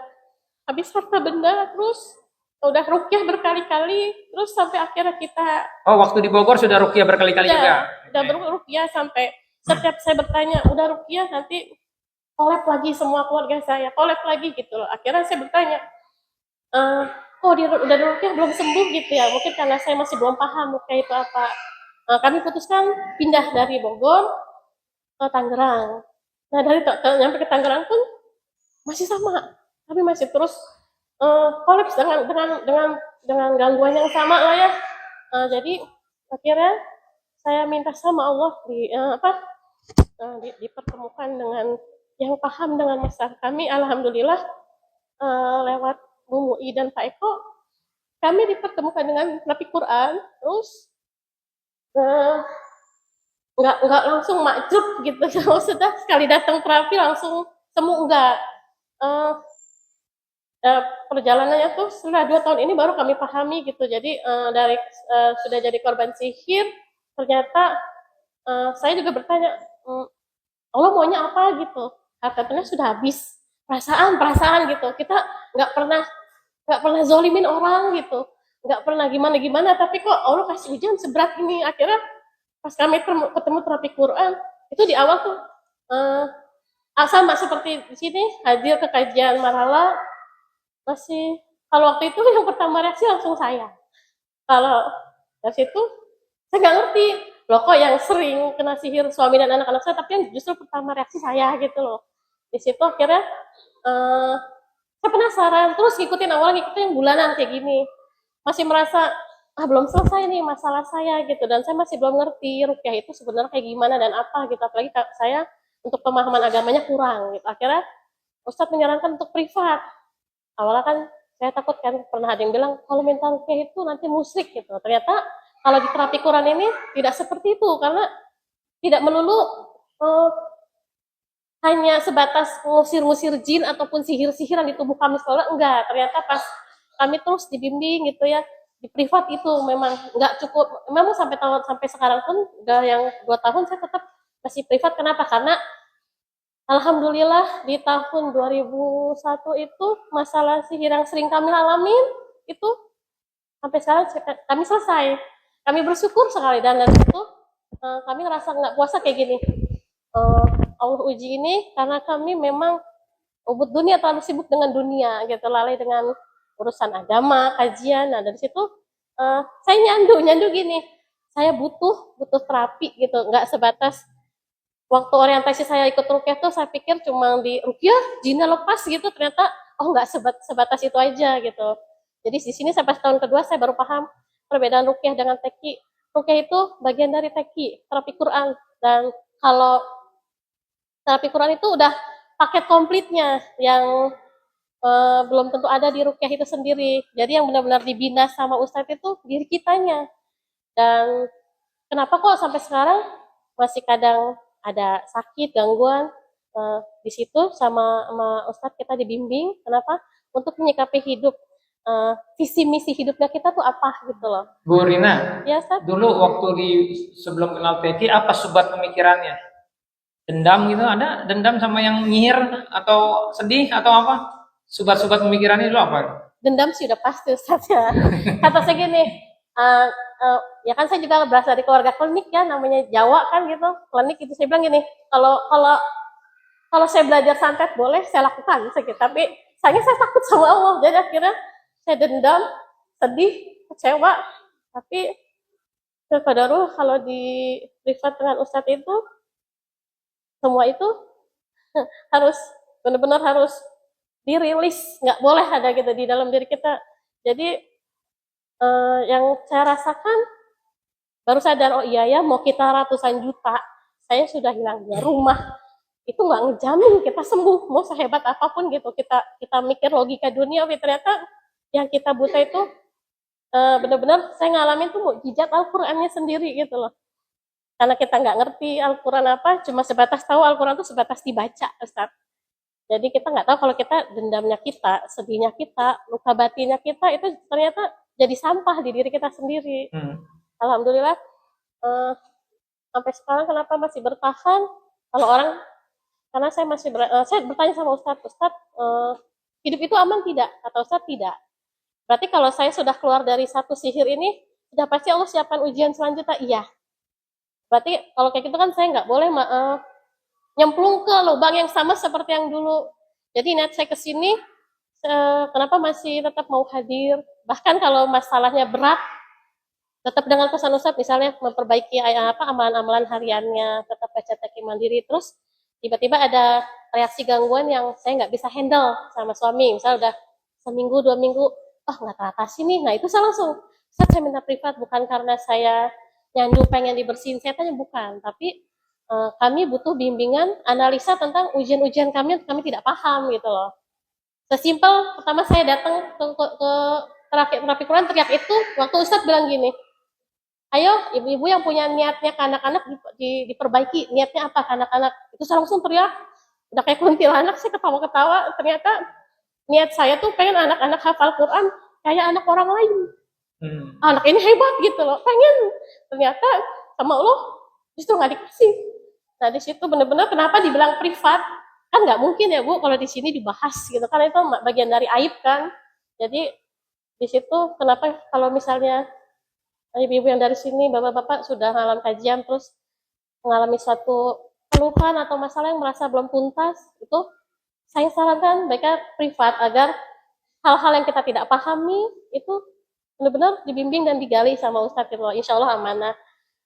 habis harta benda, terus udah rukyah berkali-kali, terus sampai akhirnya kita Oh, waktu di Bogor sudah rukyah berkali-kali juga? udah berukyah sampai setiap saya bertanya, udah rukyah nanti kolab lagi semua keluarga saya, kolab lagi gitu loh. Akhirnya saya bertanya, kok udah rukyah belum sembuh gitu ya? Mungkin karena saya masih belum paham rukyah itu apa. Kami putuskan pindah dari Bogor ke Tangerang. Nah, dari nyampe ke Tangerang pun masih sama. Kami masih terus kolaps dengan gangguan yang sama lah ya. Jadi akhirnya saya minta sama Allah dipertemukan dengan yang paham dengan masalah kami. Alhamdulillah lewat Bu Mui dan Pak Eko, kami dipertemukan dengan terapi Quran. Terus nggak langsung makjub gitu. Sudah sekali datang terapi langsung sembuh, enggak. Perjalanannya tuh setelah 2 tahun ini baru kami pahami gitu. Jadi dari sudah jadi korban sihir, ternyata saya juga bertanya, Allah maunya apa gitu? Katanya sudah habis perasaan gitu. Kita nggak pernah zolimin orang gitu, nggak pernah gimana, tapi kok Allah kasih ujian seberat ini. Akhirnya pas kami ketemu terapi Quran, itu di awal tuh sama seperti di sini, hadir ke kajian Marhala, masih kalau waktu itu yang pertama reaksi langsung saya. Kalau dari situ saya nggak ngerti, loh kok yang sering kena sihir suami dan anak-anak saya, tapi yang justru pertama reaksi saya gitu loh. Di situ akhirnya saya penasaran, terus ngikutin bulanan kayak gini. Masih merasa, belum selesai nih masalah saya gitu, dan saya masih belum ngerti rukyah itu sebenarnya kayak gimana dan apa gitu, apalagi saya untuk pemahaman agamanya kurang gitu. Akhirnya Ustadz menyarankan untuk privat. Awalnya kan saya takut kan, pernah ada yang bilang kalau minta rukyah itu nanti musyrik gitu. Ternyata kalau di terapi Quran ini tidak seperti itu, karena tidak melulu hanya sebatas ngusir-ngusir jin ataupun sihir-sihiran di tubuh kami sekolah, enggak. Ternyata pas kami terus dibimbing gitu ya, di privat itu memang nggak cukup. Memang sampai sekarang pun udah yang 2 tahun saya tetap masih privat. Kenapa? Karena alhamdulillah di tahun 2001 itu masalah sihir yang sering kami alamin itu sampai sekarang kami selesai. Kami bersyukur sekali, dan dari situ kami ngerasa nggak puasa kayak gini. Allah uji ini karena kami memang ubud dunia, terlalu sibuk dengan dunia gitu, lalai dengan urusan agama, kajian. Nah dari situ saya nyandu gini, saya butuh terapi gitu, nggak sebatas waktu orientasi saya ikut rukyah tuh saya pikir cuma di rukyah jinnya lepas gitu, ternyata nggak sebatas itu aja gitu. Jadi di sini sampai tahun kedua saya baru paham perbedaan rukyah dengan teki. Rukyah itu bagian dari teki, terapi Quran, dan kalau terapi Quran itu udah paket komplitnya yang belum tentu ada di rukyah itu sendiri. Jadi yang benar-benar dibina sama Ustadz itu diri kitanya. Dan kenapa kok sampai sekarang masih kadang ada sakit, gangguan di situ sama Ustadz kita dibimbing. Kenapa? Untuk menyikapi hidup. Visi misi hidupnya kita tuh apa gitu loh. Bu Rina, ya, Ustadz? Dulu waktu sebelum kenal Teki, apa subat pemikirannya? Dendam gitu, ada dendam sama yang nyihir atau sedih atau apa? Subat-subat pemikirannya itu apa? dendam sih udah pasti Ustaz ya. Kata saya gini, eh, ya kan saya juga berasal dari keluarga klinik ya, namanya Jawa kan gitu, klinik itu saya bilang gini, kalau kalau kalau saya belajar santet boleh saya lakukan sakit, tapi sayangnya saya takut sama Allah, jadi akhirnya saya dendam, sedih, kecewa, tapi Qadarullah kalau di privat dengan Ustadz itu semua itu harus benar-benar harus dirilis, nggak boleh ada gitu di dalam diri kita. Jadi yang saya rasakan baru sadar, oh iya ya, mau kita ratusan juta, saya sudah hilang dari rumah, itu nggak ngejamin kita sembuh, mau sehebat apapun gitu. Kita mikir logika dunia, tapi ternyata yang kita buta itu benar-benar saya ngalamin tuh mukjizat Al-Qur'annya sendiri gitu loh. Karena kita nggak ngerti Al-Quran apa, cuma sebatas tahu Al-Quran itu sebatas dibaca, Ustaz. Jadi kita nggak tahu kalau kita dendamnya kita, sedihnya kita, luka batinnya kita itu ternyata jadi sampah di diri kita sendiri. Alhamdulillah sampai sekarang kenapa masih bertahan? Kalau orang, karena saya masih saya bertanya sama Ustadz, hidup itu aman tidak? Kata Ustadz tidak. Berarti kalau saya sudah keluar dari satu sihir ini, sudah pasti Allah siapkan ujian selanjutnya. Iya. Berarti kalau kayak gitu kan saya nggak boleh nyemplung ke lubang yang sama seperti yang dulu. Jadi niat saya ke sini, kenapa masih tetap mau hadir? Bahkan kalau masalahnya berat, tetap dengan pesan Ustadz, misalnya memperbaiki amalan-amalan hariannya, tetap baca taqi mandiri. Terus tiba-tiba ada reaksi gangguan yang saya nggak bisa handle sama suami. Misalnya udah seminggu, 2 minggu, nggak teratasi nih. Nah itu saya langsung, saya minta privat, bukan karena saya nyandu pengen dibersihin, saya tanya bukan, tapi kami butuh bimbingan analisa tentang ujian-ujian kami yang kami tidak paham gitu loh. Sesimpel pertama saya datang ke terapi Quran, teriak itu waktu Ustadz bilang gini, ayo ibu-ibu yang punya niatnya ke anak-anak diperbaiki, niatnya apa ke anak-anak, itu saya langsung teriak, udah kayak kuntilanak, saya ketawa-ketawa, ternyata niat saya tuh pengen anak-anak hafal Quran kayak anak orang lain. Anak ini hebat gitu loh, pengen, ternyata sama Allah justru nggak dikasih. Nah di situ benar-benar kenapa dibilang privat, kan nggak mungkin ya Bu kalau di sini dibahas gitu kan, itu bagian dari aib kan. Jadi di situ kenapa kalau misalnya ibu-ibu yang dari sini, bapak-bapak sudah ngalamin kajian terus mengalami suatu keluhan atau masalah yang merasa belum tuntas, itu saya sarankan mereka privat agar hal-hal yang kita tidak pahami itu benar-benar dibimbing dan digali sama Ustadz gitu. Insya Allah amanah.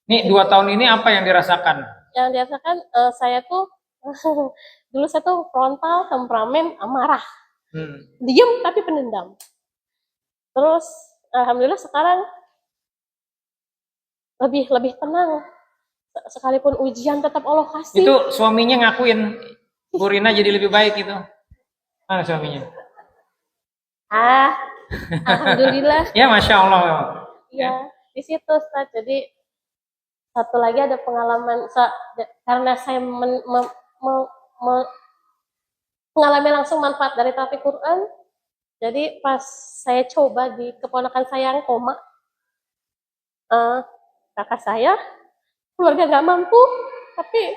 Nih 2 tahun ini apa yang dirasakan? Yang dirasakan saya tuh dulu saya tuh frontal, temperamen, amarah, diem tapi pendendam. Terus alhamdulillah sekarang lebih tenang. Sekalipun ujian tetap Allah kasih. Itu suaminya ngakuin Bu Rina jadi lebih baik itu. Mana suaminya? Alhamdulillah. Ya Masya Allah. Ya, di situ Ustaz. Jadi satu lagi ada pengalaman karena saya mengalami langsung manfaat dari terapi Quran. Jadi pas saya coba di keponakan saya yang koma, kakak saya keluarga nggak mampu, tapi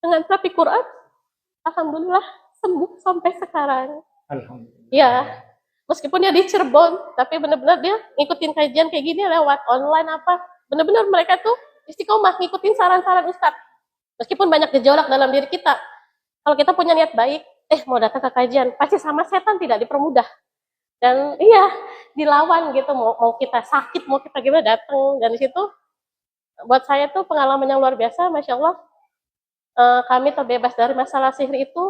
dengan terapi Quran, alhamdulillah sembuh sampai sekarang. Alhamdulillah. Ya, meskipun dia di Cirebon, tapi benar-benar dia ngikutin kajian kayak gini lewat online apa, benar-benar mereka tuh istiqomah ngikutin saran-saran Ustadz. Meskipun banyak gejolak dalam diri kita, kalau kita punya niat baik, mau datang ke kajian, pasti sama setan tidak dipermudah. Dan iya, dilawan gitu, mau kita sakit, mau kita gimana datang. Dan di situ buat saya tuh pengalaman yang luar biasa, Masya Allah. Kami terbebas dari masalah sihir itu,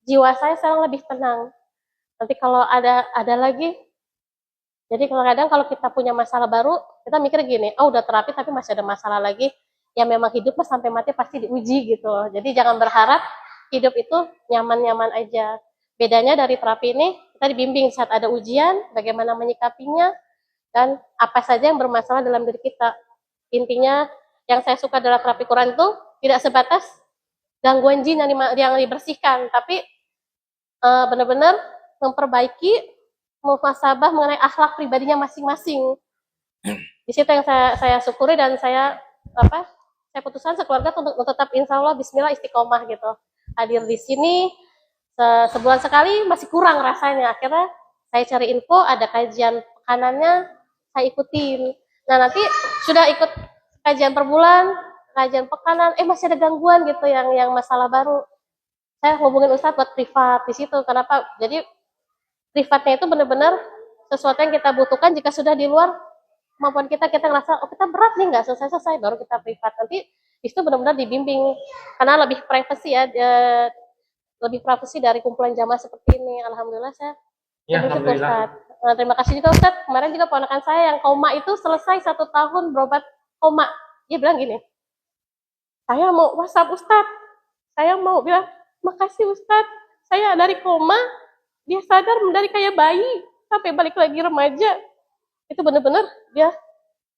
jiwa saya sekarang lebih tenang. Nanti kalau ada lagi, jadi kadang kalau kita punya masalah baru, kita mikir gini, udah terapi tapi masih ada masalah lagi, ya memang hidup sampai mati pasti diuji gitu. Jadi jangan berharap hidup itu nyaman-nyaman aja. Bedanya dari terapi ini, kita dibimbing saat ada ujian, bagaimana menyikapinya, dan apa saja yang bermasalah dalam diri kita. Intinya yang saya suka dalam terapi Quran itu tidak sebatas gangguan jin yang dibersihkan, tapi benar-benar memperbaiki, muhasabah mengenai akhlak pribadinya masing-masing. Di situ yang saya syukuri dan saya putuskan sekeluarga untuk tetap insya Allah Bismillah istiqomah gitu. Hadir di sini sebulan sekali masih kurang rasanya. Akhirnya Saya cari info, ada kajian pekanannya, saya ikutin. Nah nanti sudah ikut kajian per bulan, kajian pekanan, masih ada gangguan gitu yang masalah baru. Saya hubungin Ustadz buat privat di situ. Kenapa? Jadi privatnya itu benar-benar sesuatu yang kita butuhkan. Jika sudah di luar kemampuan kita, kita ngerasa oh kita berat nih nggak selesai baru kita privat. Nanti itu benar-benar dibimbing karena lebih privasi ya, lebih privasi dari kumpulan jamaah seperti ini. Alhamdulillah saya bersyukur Ustaz. Nah, terima kasih juga Ustaz. Kemarin juga ponakan saya yang koma itu selesai 1 tahun berobat koma. Dia bilang gini, saya mau WhatsApp Ustaz. Saya mau bilang, makasih Ustaz. Saya dari koma, dia sadar dari kayak bayi sampai balik lagi remaja. Itu benar-benar dia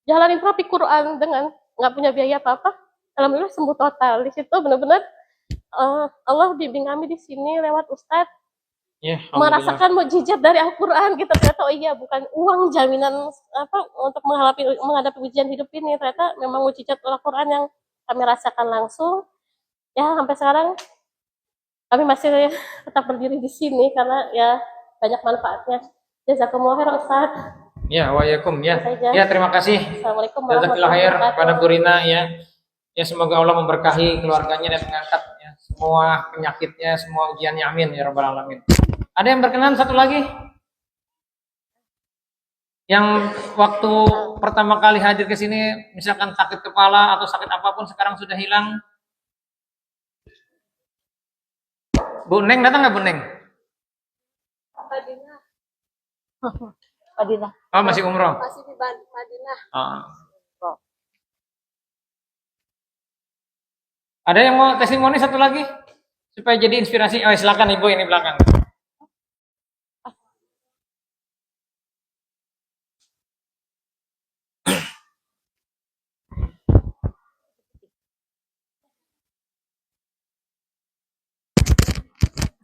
jalanin terapi Quran dengan nggak punya biaya apa-apa. Alhamdulillah sembuh total. Di situ benar-benar Allah bimbing kami di sini lewat Ustadz. Ya, merasakan mukjizat dari Al-Quran. Kita ternyata oh iya bukan uang jaminan apa untuk menghadapi ujian hidup ini. Ternyata memang mukjizat Al-Quran yang kami rasakan langsung. Ya sampai sekarang kami masih tetap berdiri di sini karena ya banyak manfaatnya. Jazakumullah khair Ustaz. Ya, waalaikum ya. Ya, terima kasih. Assalamualaikum Jazakallahu khair kepada Bu Rina ya. Ya semoga Allah memberkahi keluarganya dan mengangkat ya, semua penyakitnya, semua ujiannya, amin ya rabbal alamin. Ada yang berkenan satu lagi? Yang waktu pertama kali hadir ke sini misalkan sakit kepala atau sakit apapun sekarang sudah hilang? Bu Neng datang nggak Bu Neng? Madinah. Oh masih umroh? Masih di Madinah. Ada yang mau testimoni satu lagi? Supaya jadi inspirasi. Oh silakan Ibu ini belakang.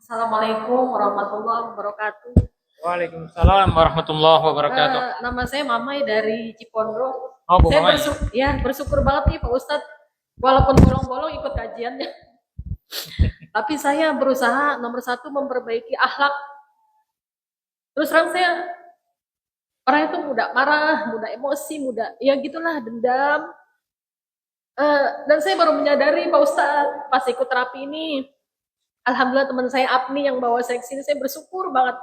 Assalamualaikum warahmatullahi wabarakatuh. Waalaikumsalam warahmatullahi wabarakatuh. Nama saya Mamai dari Cipondo. Oh, Bu Saya Mamai. bersyukur banget nih Pak Ustadz. Walaupun bolong-bolong ikut kajiannya. Tapi saya berusaha nomor 1 memperbaiki akhlak. Terus terang saya orang itu mudah marah, mudah emosi, mudah ya gitulah dendam. Dan saya baru menyadari Pak Ustadz pas ikut terapi ini. Alhamdulillah teman saya Apni yang bawa saya ke sini, saya bersyukur banget.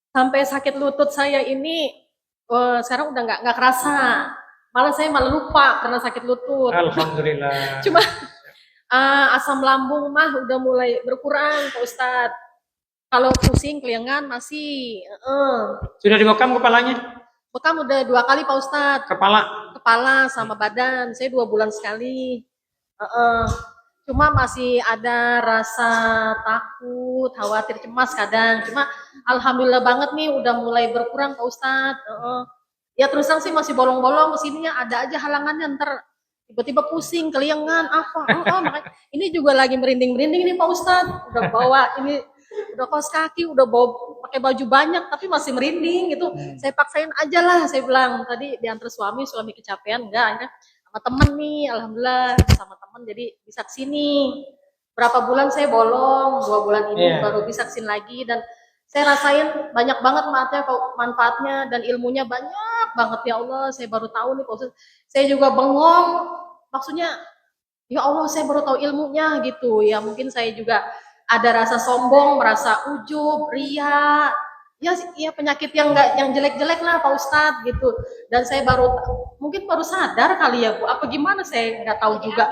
Sampai sakit lutut saya ini sekarang udah nggak kerasa. Malah saya malah lupa karena sakit lutut. Alhamdulillah. Cuma asam lambung mah udah mulai berkurang Pak Ustadz. Kalau pusing keliangan masih. Sudah dibekam kepalanya? Bekam udah 2 kali Pak Ustadz. Kepala sama badan. Saya 2 bulan sekali. Cuma masih ada rasa takut, khawatir, cemas kadang. Cuma alhamdulillah banget nih udah mulai berkurang Pak Ustadz. Ya terus terang sih masih bolong-bolong kesininya, ada aja halangannya, ntar tiba-tiba pusing, keliangan, apa. Makanya ini juga lagi merinding-merinding nih Pak Ustadz. Udah bawa ini, udah kaos kaki, udah bawa pakai baju banyak, tapi masih merinding gitu. Saya paksain aja lah, saya bilang. Tadi diantar suami kecapean, enggak. Sama temen nih, alhamdulillah sama temen jadi bisa kesini. Berapa bulan saya bolong, 2 bulan ini baru bisa kesini lagi dan saya rasain banyak banget manfaatnya dan ilmunya banyak banget ya Allah. Saya baru tahu nih Pak Ustadz. Saya juga bengong, maksudnya ya Allah saya baru tahu ilmunya gitu ya. Mungkin saya juga ada rasa sombong, merasa ujub, ria. Ya penyakit yang jelek-jelek lah Pak Ustadz gitu. Dan saya mungkin baru sadar kali ya Bu, apa gimana saya nggak tahu juga.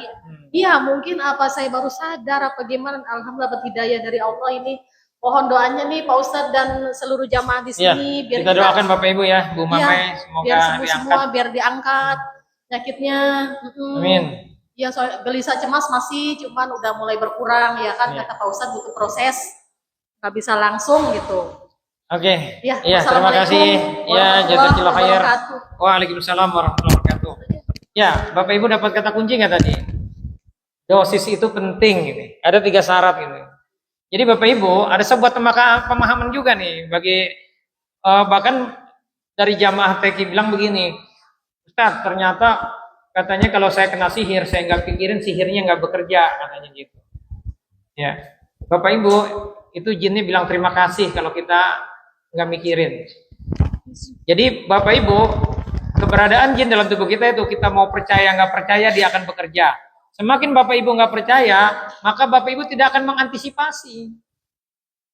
Iya mungkin apa saya baru sadar apa gimana. Alhamdulillah berhidayah dari Allah ini. Mohon doanya nih Pak Ustadz dan seluruh jamaah di sini. Biar kita doakan Bapak Ibu ya, Bu Mamai semoga biar sembuh diangkat. Semua biar diangkat penyakitnya. Amin. Ya soal gelisah cemas masih, cuman udah mulai berkurang ya kan. Kata Pak Ustadz butuh proses, nggak bisa langsung gitu. Oke. Ya, Terima kasih. Ya, jazakallahu khair. Waalaikumsalam warahmatullahi wabarakatuh. Ya, Bapak Ibu dapat kata kunci nggak tadi? Dosis itu penting ini. Ada 3 syarat ini. Jadi Bapak Ibu ada sebuah pemahaman juga nih bagi bahkan dari jamaah TQ bilang begini, Ustaz ternyata katanya kalau saya kena sihir saya nggak pikirin sihirnya nggak bekerja katanya gitu. Ya, Bapak Ibu itu jinnya bilang terima kasih kalau kita nggak mikirin. Jadi Bapak Ibu, keberadaan jin dalam tubuh kita itu kita mau percaya nggak percaya dia akan bekerja. Semakin Bapak Ibu nggak percaya, maka Bapak Ibu tidak akan mengantisipasi.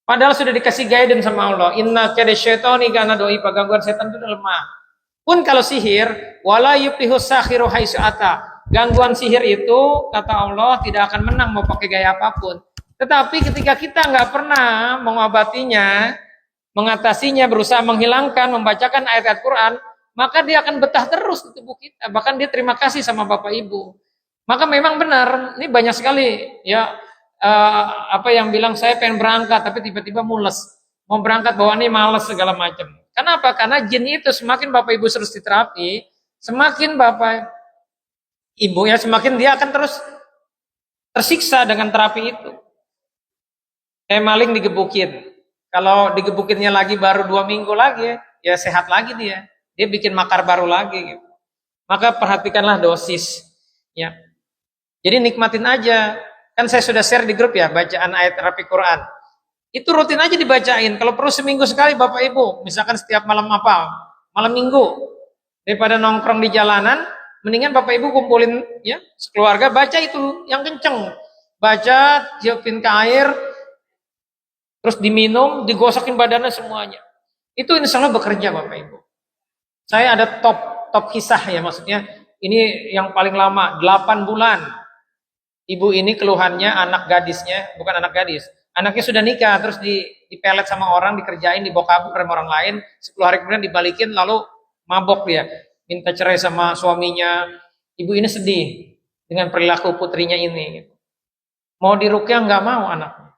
Padahal sudah dikasih guidance sama Allah. Inna kada syaitani kana doi, gangguan setan itu lemah. Pun kalau sihir, wala yuflihu sakhiru haitsu ata. Gangguan sihir itu kata Allah tidak akan menang mau pakai gaya apapun. Tetapi ketika kita nggak pernah mengobatinya, mengatasinya, berusaha menghilangkan, membacakan ayat-ayat Quran, maka dia akan betah terus di tubuh kita. Bahkan dia terima kasih sama Bapak Ibu. Maka memang benar, ini banyak sekali ya apa yang bilang saya pengen berangkat tapi tiba-tiba mules. Mau berangkat bawa ini malas segala macam. Kenapa? Karena jin itu semakin Bapak Ibu terus diterapi, semakin Bapak Ibu ya semakin dia akan terus tersiksa dengan terapi itu. Kayak maling digebukin. Kalau digebukinnya lagi baru 2 minggu lagi, ya sehat lagi dia. Dia bikin makar baru lagi gitu. Maka perhatikanlah dosis. Ya. Jadi nikmatin aja. Kan saya sudah share di grup ya, bacaan ayat terapi Quran. Itu rutin aja dibacain. Kalau perlu seminggu sekali Bapak Ibu. Misalkan setiap malam apa? Malam minggu. Daripada nongkrong di jalanan, mendingan Bapak Ibu kumpulin ya sekeluarga baca itu yang kenceng. Baca, tiupin ke air, terus diminum, digosokin badannya semuanya. Itu insya Allah bekerja Bapak Ibu. Saya ada top kisah ya, maksudnya ini yang paling lama, 8 bulan. Ibu ini keluhannya anak gadisnya, bukan anak gadis. Anaknya sudah nikah, terus dipelet sama orang, dikerjain, dibawa kabur sama orang lain. 10 hari kemudian dibalikin, lalu mabok dia. Minta cerai sama suaminya. Ibu ini sedih dengan perilaku putrinya ini. Mau diruqyah nggak mau anaknya.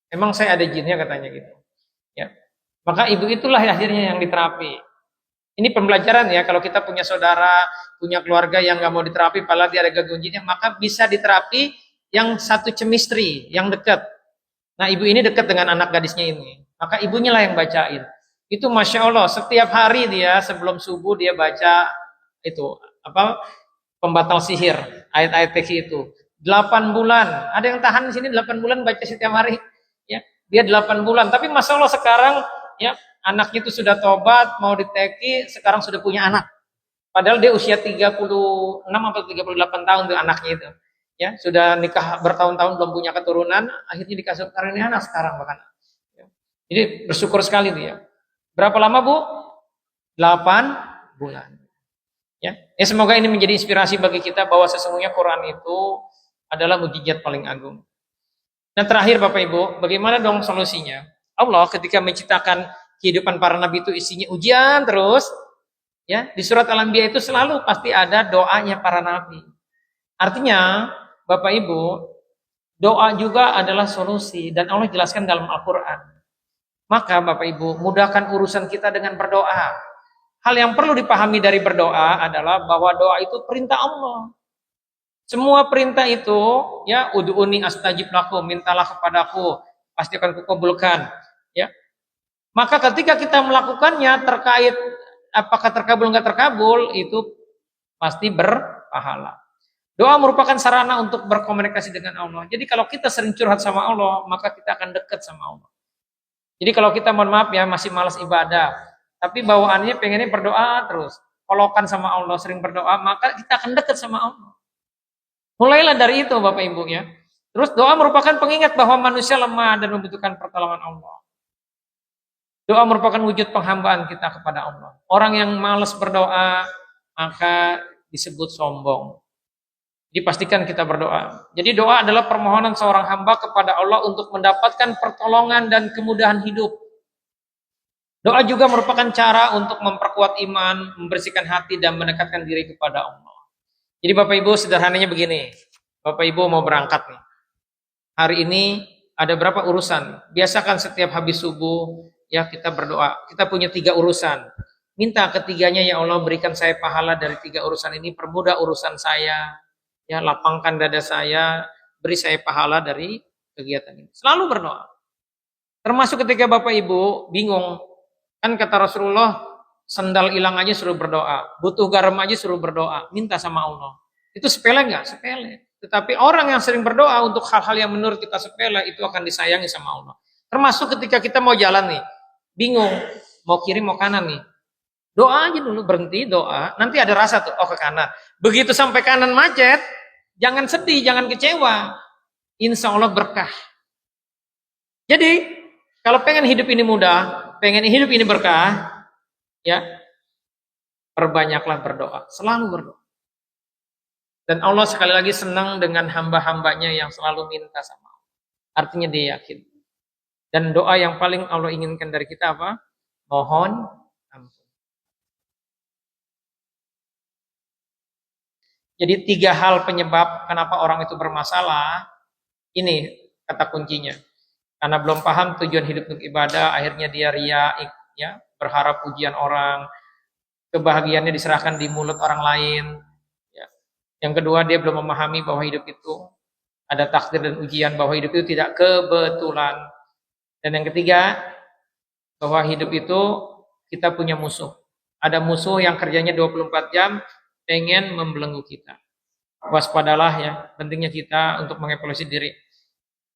Emang saya ada jinnya katanya gitu. Ya. Maka ibu itulah akhirnya yang diterapi. Ini pembelajaran ya, kalau kita punya saudara, punya keluarga yang nggak mau diterapi, padahal dia ada gangguan jinnya, maka bisa diterapi yang satu chemistry, yang dekat. Nah ibu ini dekat dengan anak gadisnya ini. Maka ibunya lah yang bacain. Itu Masya Allah, setiap hari dia sebelum subuh dia baca itu, pembatal sihir, ayat-ayat teks itu. 8 bulan, ada yang tahan di sini 8 bulan baca setiap hari. Ya, dia 8 bulan. Tapi Masya Allah sekarang ya anaknya itu sudah tobat, mau diteki, sekarang sudah punya anak. Padahal dia usia 36 atau 38 tahun tuh anaknya itu. Ya, sudah nikah bertahun-tahun belum punya keturunan, akhirnya dikasih karunia anak sekarang bahkan. Ya. Jadi bersyukur sekali dia. Berapa lama Bu? 8 bulan. Ya, semoga ini menjadi inspirasi bagi kita bahwa sesungguhnya Quran itu adalah mukjizat paling agung. Nah terakhir Bapak Ibu, bagaimana dong solusinya? Allah ketika menciptakan kehidupan para nabi itu isinya ujian terus. Ya, di surat Al-Anbiya itu selalu pasti ada doanya para nabi. Artinya, Bapak Ibu, doa juga adalah solusi dan Allah jelaskan dalam Al-Qur'an. Maka Bapak Ibu, mudahkan urusan kita dengan berdoa. Hal yang perlu dipahami dari berdoa adalah bahwa doa itu perintah Allah. Semua perintah itu, ya, ud'uni astajib lakum, mintalah kepadaku, pasti akan kukabulkan, ya. Maka ketika kita melakukannya terkait apakah terkabul enggak terkabul, itu pasti berpahala. Doa merupakan sarana untuk berkomunikasi dengan Allah. Jadi kalau kita sering curhat sama Allah, maka kita akan dekat sama Allah. Jadi kalau kita mohon maaf ya masih malas ibadah, tapi bawaannya pengennya berdoa terus, kolokan sama Allah, sering berdoa, maka kita akan dekat sama Allah. Mulailah dari itu Bapak Ibu ya. Terus doa merupakan pengingat bahwa manusia lemah dan membutuhkan pertolongan Allah. Doa merupakan wujud penghambaan kita kepada Allah. Orang yang malas berdoa maka disebut sombong. Dipastikan kita berdoa. Jadi doa adalah permohonan seorang hamba kepada Allah untuk mendapatkan pertolongan dan kemudahan hidup. Doa juga merupakan cara untuk memperkuat iman, membersihkan hati dan mendekatkan diri kepada Allah. Jadi Bapak Ibu sederhananya begini, Bapak Ibu mau berangkat nih. Hari ini ada berapa urusan? Biasakan setiap habis subuh ya kita berdoa. Kita punya 3 urusan. Minta ketiganya ya Allah berikan saya pahala dari 3 urusan ini, permudah urusan saya, ya lapangkan dada saya, beri saya pahala dari kegiatan ini. Selalu berdoa. Termasuk ketika Bapak Ibu bingung, kan kata Rasulullah, sendal hilang aja suruh berdoa, butuh garam aja suruh berdoa, minta sama Allah. Itu sepele enggak? Sepele. Tetapi orang yang sering berdoa untuk hal-hal yang menurut kita sepele, itu akan disayangi sama Allah. Termasuk ketika kita mau jalan nih, bingung, mau kiri mau kanan nih. Doa aja dulu, berhenti doa, nanti ada rasa tuh, oh ke kanan. Begitu sampai kanan macet, jangan sedih, jangan kecewa. Insya Allah berkah. Jadi, kalau pengen hidup ini mudah, pengen hidup ini berkah, ya, perbanyaklah berdoa, selalu berdoa. Dan Allah sekali lagi senang dengan hamba-hambanya yang selalu minta sama Allah. Artinya dia yakin. Dan doa yang paling Allah inginkan dari kita apa? Mohon ampun. Jadi 3 hal penyebab kenapa orang itu bermasalah, ini kata kuncinya. Karena belum paham tujuan hidup untuk ibadah, akhirnya dia riya, ya, berharap pujian orang, kebahagiaannya diserahkan di mulut orang lain. Ya. Yang kedua, dia belum memahami bahwa hidup itu ada takdir dan ujian, bahwa hidup itu tidak kebetulan. Dan yang ketiga, bahwa hidup itu kita punya musuh. Ada musuh yang kerjanya 24 jam, pengen membelenggu kita. Waspadalah ya, pentingnya kita untuk mengevaluasi diri.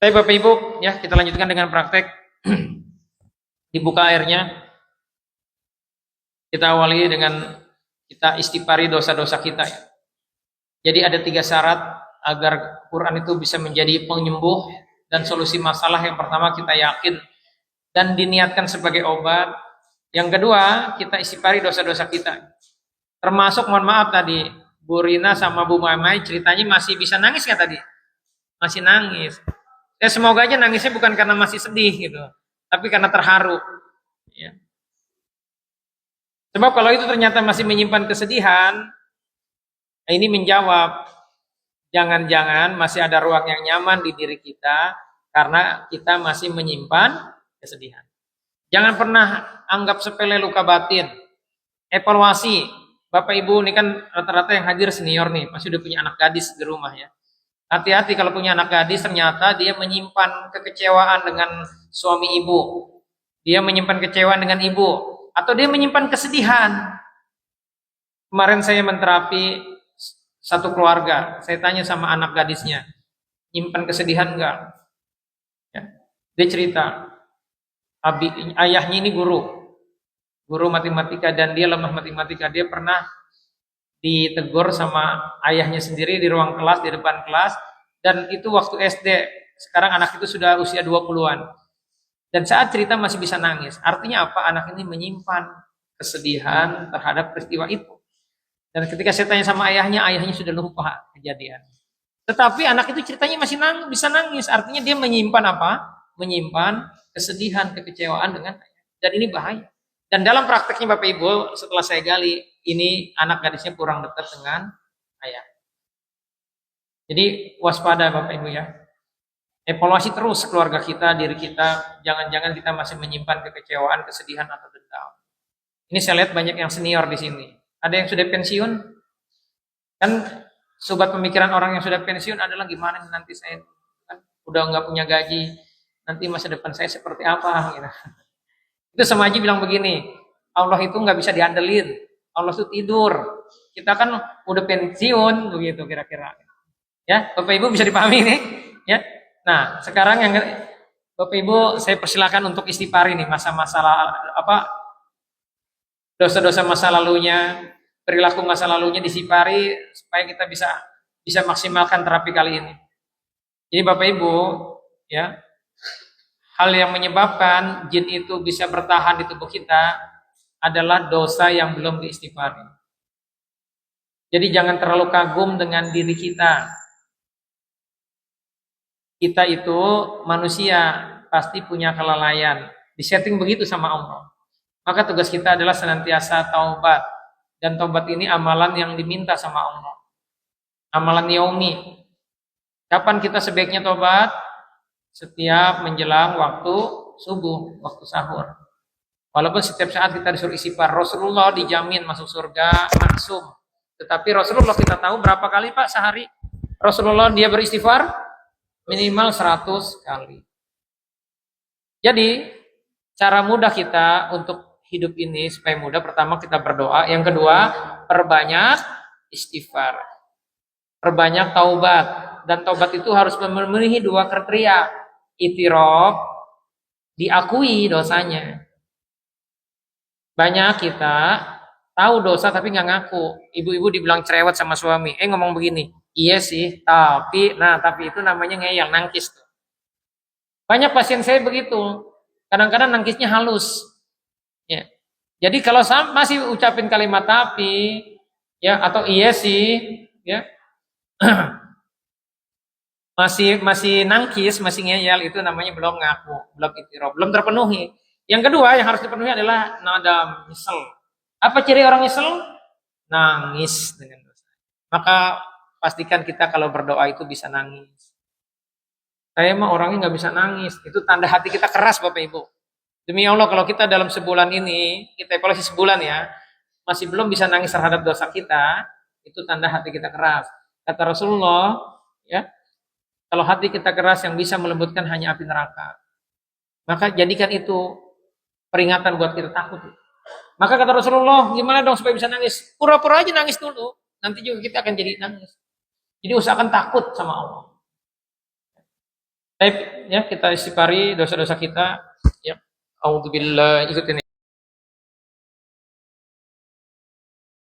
Tapi Bapak Ibu, ya kita lanjutkan dengan praktek. Dibuka airnya. Kita awali dengan kita istighfari dosa-dosa kita. Ya. Jadi ada 3 syarat agar Quran itu bisa menjadi penyembuh dan solusi masalah. Yang pertama kita yakin dan diniatkan sebagai obat. Yang kedua kita istighfari dosa-dosa kita. Termasuk mohon maaf tadi Bu Rina sama Bu Mamai ceritanya masih bisa nangis ya tadi? Masih nangis. Ya semoga aja nangisnya bukan karena masih sedih gitu, tapi karena terharu. Ya. Sebab kalau itu ternyata masih menyimpan kesedihan, ini menjawab, jangan-jangan masih ada ruang yang nyaman di diri kita karena kita masih menyimpan kesedihan. Jangan pernah anggap sepele luka batin. Evaluasi. Bapak Ibu ini kan rata-rata yang hadir senior nih, pasti udah punya anak gadis di rumah ya. Hati-hati kalau punya anak gadis ternyata dia menyimpan kekecewaan dengan suami ibu. Dia menyimpan kekecewaan dengan ibu. Atau dia menyimpan kesedihan. Kemarin saya menterapi satu keluarga. Saya tanya sama anak gadisnya. Nyimpan kesedihan enggak? Ya. Dia cerita. Ayahnya ini guru matematika dan dia lemah matematika. Dia pernah ditegur sama ayahnya sendiri di ruang kelas, di depan kelas, dan itu waktu SD. Sekarang anak itu sudah usia 20-an. Dan saat cerita masih bisa nangis. Artinya apa? Anak ini menyimpan kesedihan terhadap peristiwa itu. Dan ketika saya tanya sama ayahnya sudah lupa kejadian. Tetapi anak itu ceritanya masih bisa nangis. Artinya dia menyimpan apa? Menyimpan kesedihan, kekecewaan dengan ayah. Dan ini bahaya. Dan dalam prakteknya Bapak Ibu, setelah saya gali, ini anak gadisnya kurang dekat dengan ayah. Jadi waspada Bapak Ibu ya. Evaluasi terus keluarga kita, diri kita. Jangan-jangan kita masih menyimpan kekecewaan, kesedihan atau dendam. Ini saya lihat banyak yang senior di sini. Ada yang sudah pensiun. Kan sobat pemikiran orang yang sudah pensiun adalah gimana nanti saya kan udah nggak punya gaji. Nanti masa depan saya seperti apa gitu. Itu sama aja bilang begini, Allah itu nggak bisa diandelin, Allah itu tidur. Kita kan udah pensiun begitu kira-kira. Ya, Bapak Ibu bisa dipahami ini, ya. Nah, sekarang yang Bapak Ibu saya persilakan untuk istighfar ini masa-masa apa dosa-dosa masa lalunya, perilaku masa lalunya disifari supaya kita bisa maksimalkan terapi kali ini. Jadi Bapak Ibu, ya. Hal yang menyebabkan jin itu bisa bertahan di tubuh kita adalah dosa yang belum diistighfari. Jadi jangan terlalu kagum dengan diri kita. Kita itu manusia, pasti punya kelalaian. Disetting begitu sama Allah. Maka tugas kita adalah senantiasa taubat. Dan taubat ini amalan yang diminta sama Allah. Amalan yaumi. Kapan kita sebaiknya taubat? Setiap menjelang waktu subuh, waktu sahur. Walaupun setiap saat kita disuruh istighfar, Rasulullah dijamin masuk surga langsung. Tetapi Rasulullah kita tahu berapa kali Pak sehari? Rasulullah dia beristighfar minimal 100 kali. Jadi cara mudah kita untuk hidup ini supaya mudah, pertama kita berdoa, yang kedua perbanyak istighfar, perbanyak taubat, dan taubat itu harus memenuhi 2 kriteria. Itiraf, diakui dosanya. Banyak kita tahu dosa tapi nggak ngaku. Ibu-ibu dibilang cerewet sama suami. Ngomong begini. Iya sih, tapi itu namanya ngeyel, nangkis. Banyak pasien saya begitu. Kadang-kadang nangkisnya halus. Ya. Jadi kalau masih ucapin kalimat tapi, ya atau iya sih, ya masih nangkis, masih ngeyel, itu namanya belum ngaku, belum itiraf, belum terpenuhi. Yang kedua yang harus dipenuhi adalah nadam, nyesel. Apa ciri orang nyesel? Nangis dengan dosa. Maka pastikan kita kalau berdoa itu bisa nangis. Saya mah orangnya nggak bisa nangis. Itu tanda hati kita keras, Bapak Ibu. Demi Allah, kalau kita dalam sebulan ini, kita evaluasi sebulan ya, masih belum bisa nangis terhadap dosa kita, itu tanda hati kita keras. Kata Rasulullah, ya, kalau hati kita keras yang bisa melembutkan hanya api neraka. Maka jadikan itu peringatan buat kita takut. Maka kata Rasulullah, gimana dong supaya bisa nangis? Pura-pura aja nangis dulu. Nanti juga kita akan jadi nangis. Jadi usahakan takut sama Allah. Baik, ya kita istighfari dosa-dosa kita. Ya, auzubillah, ikutin ya.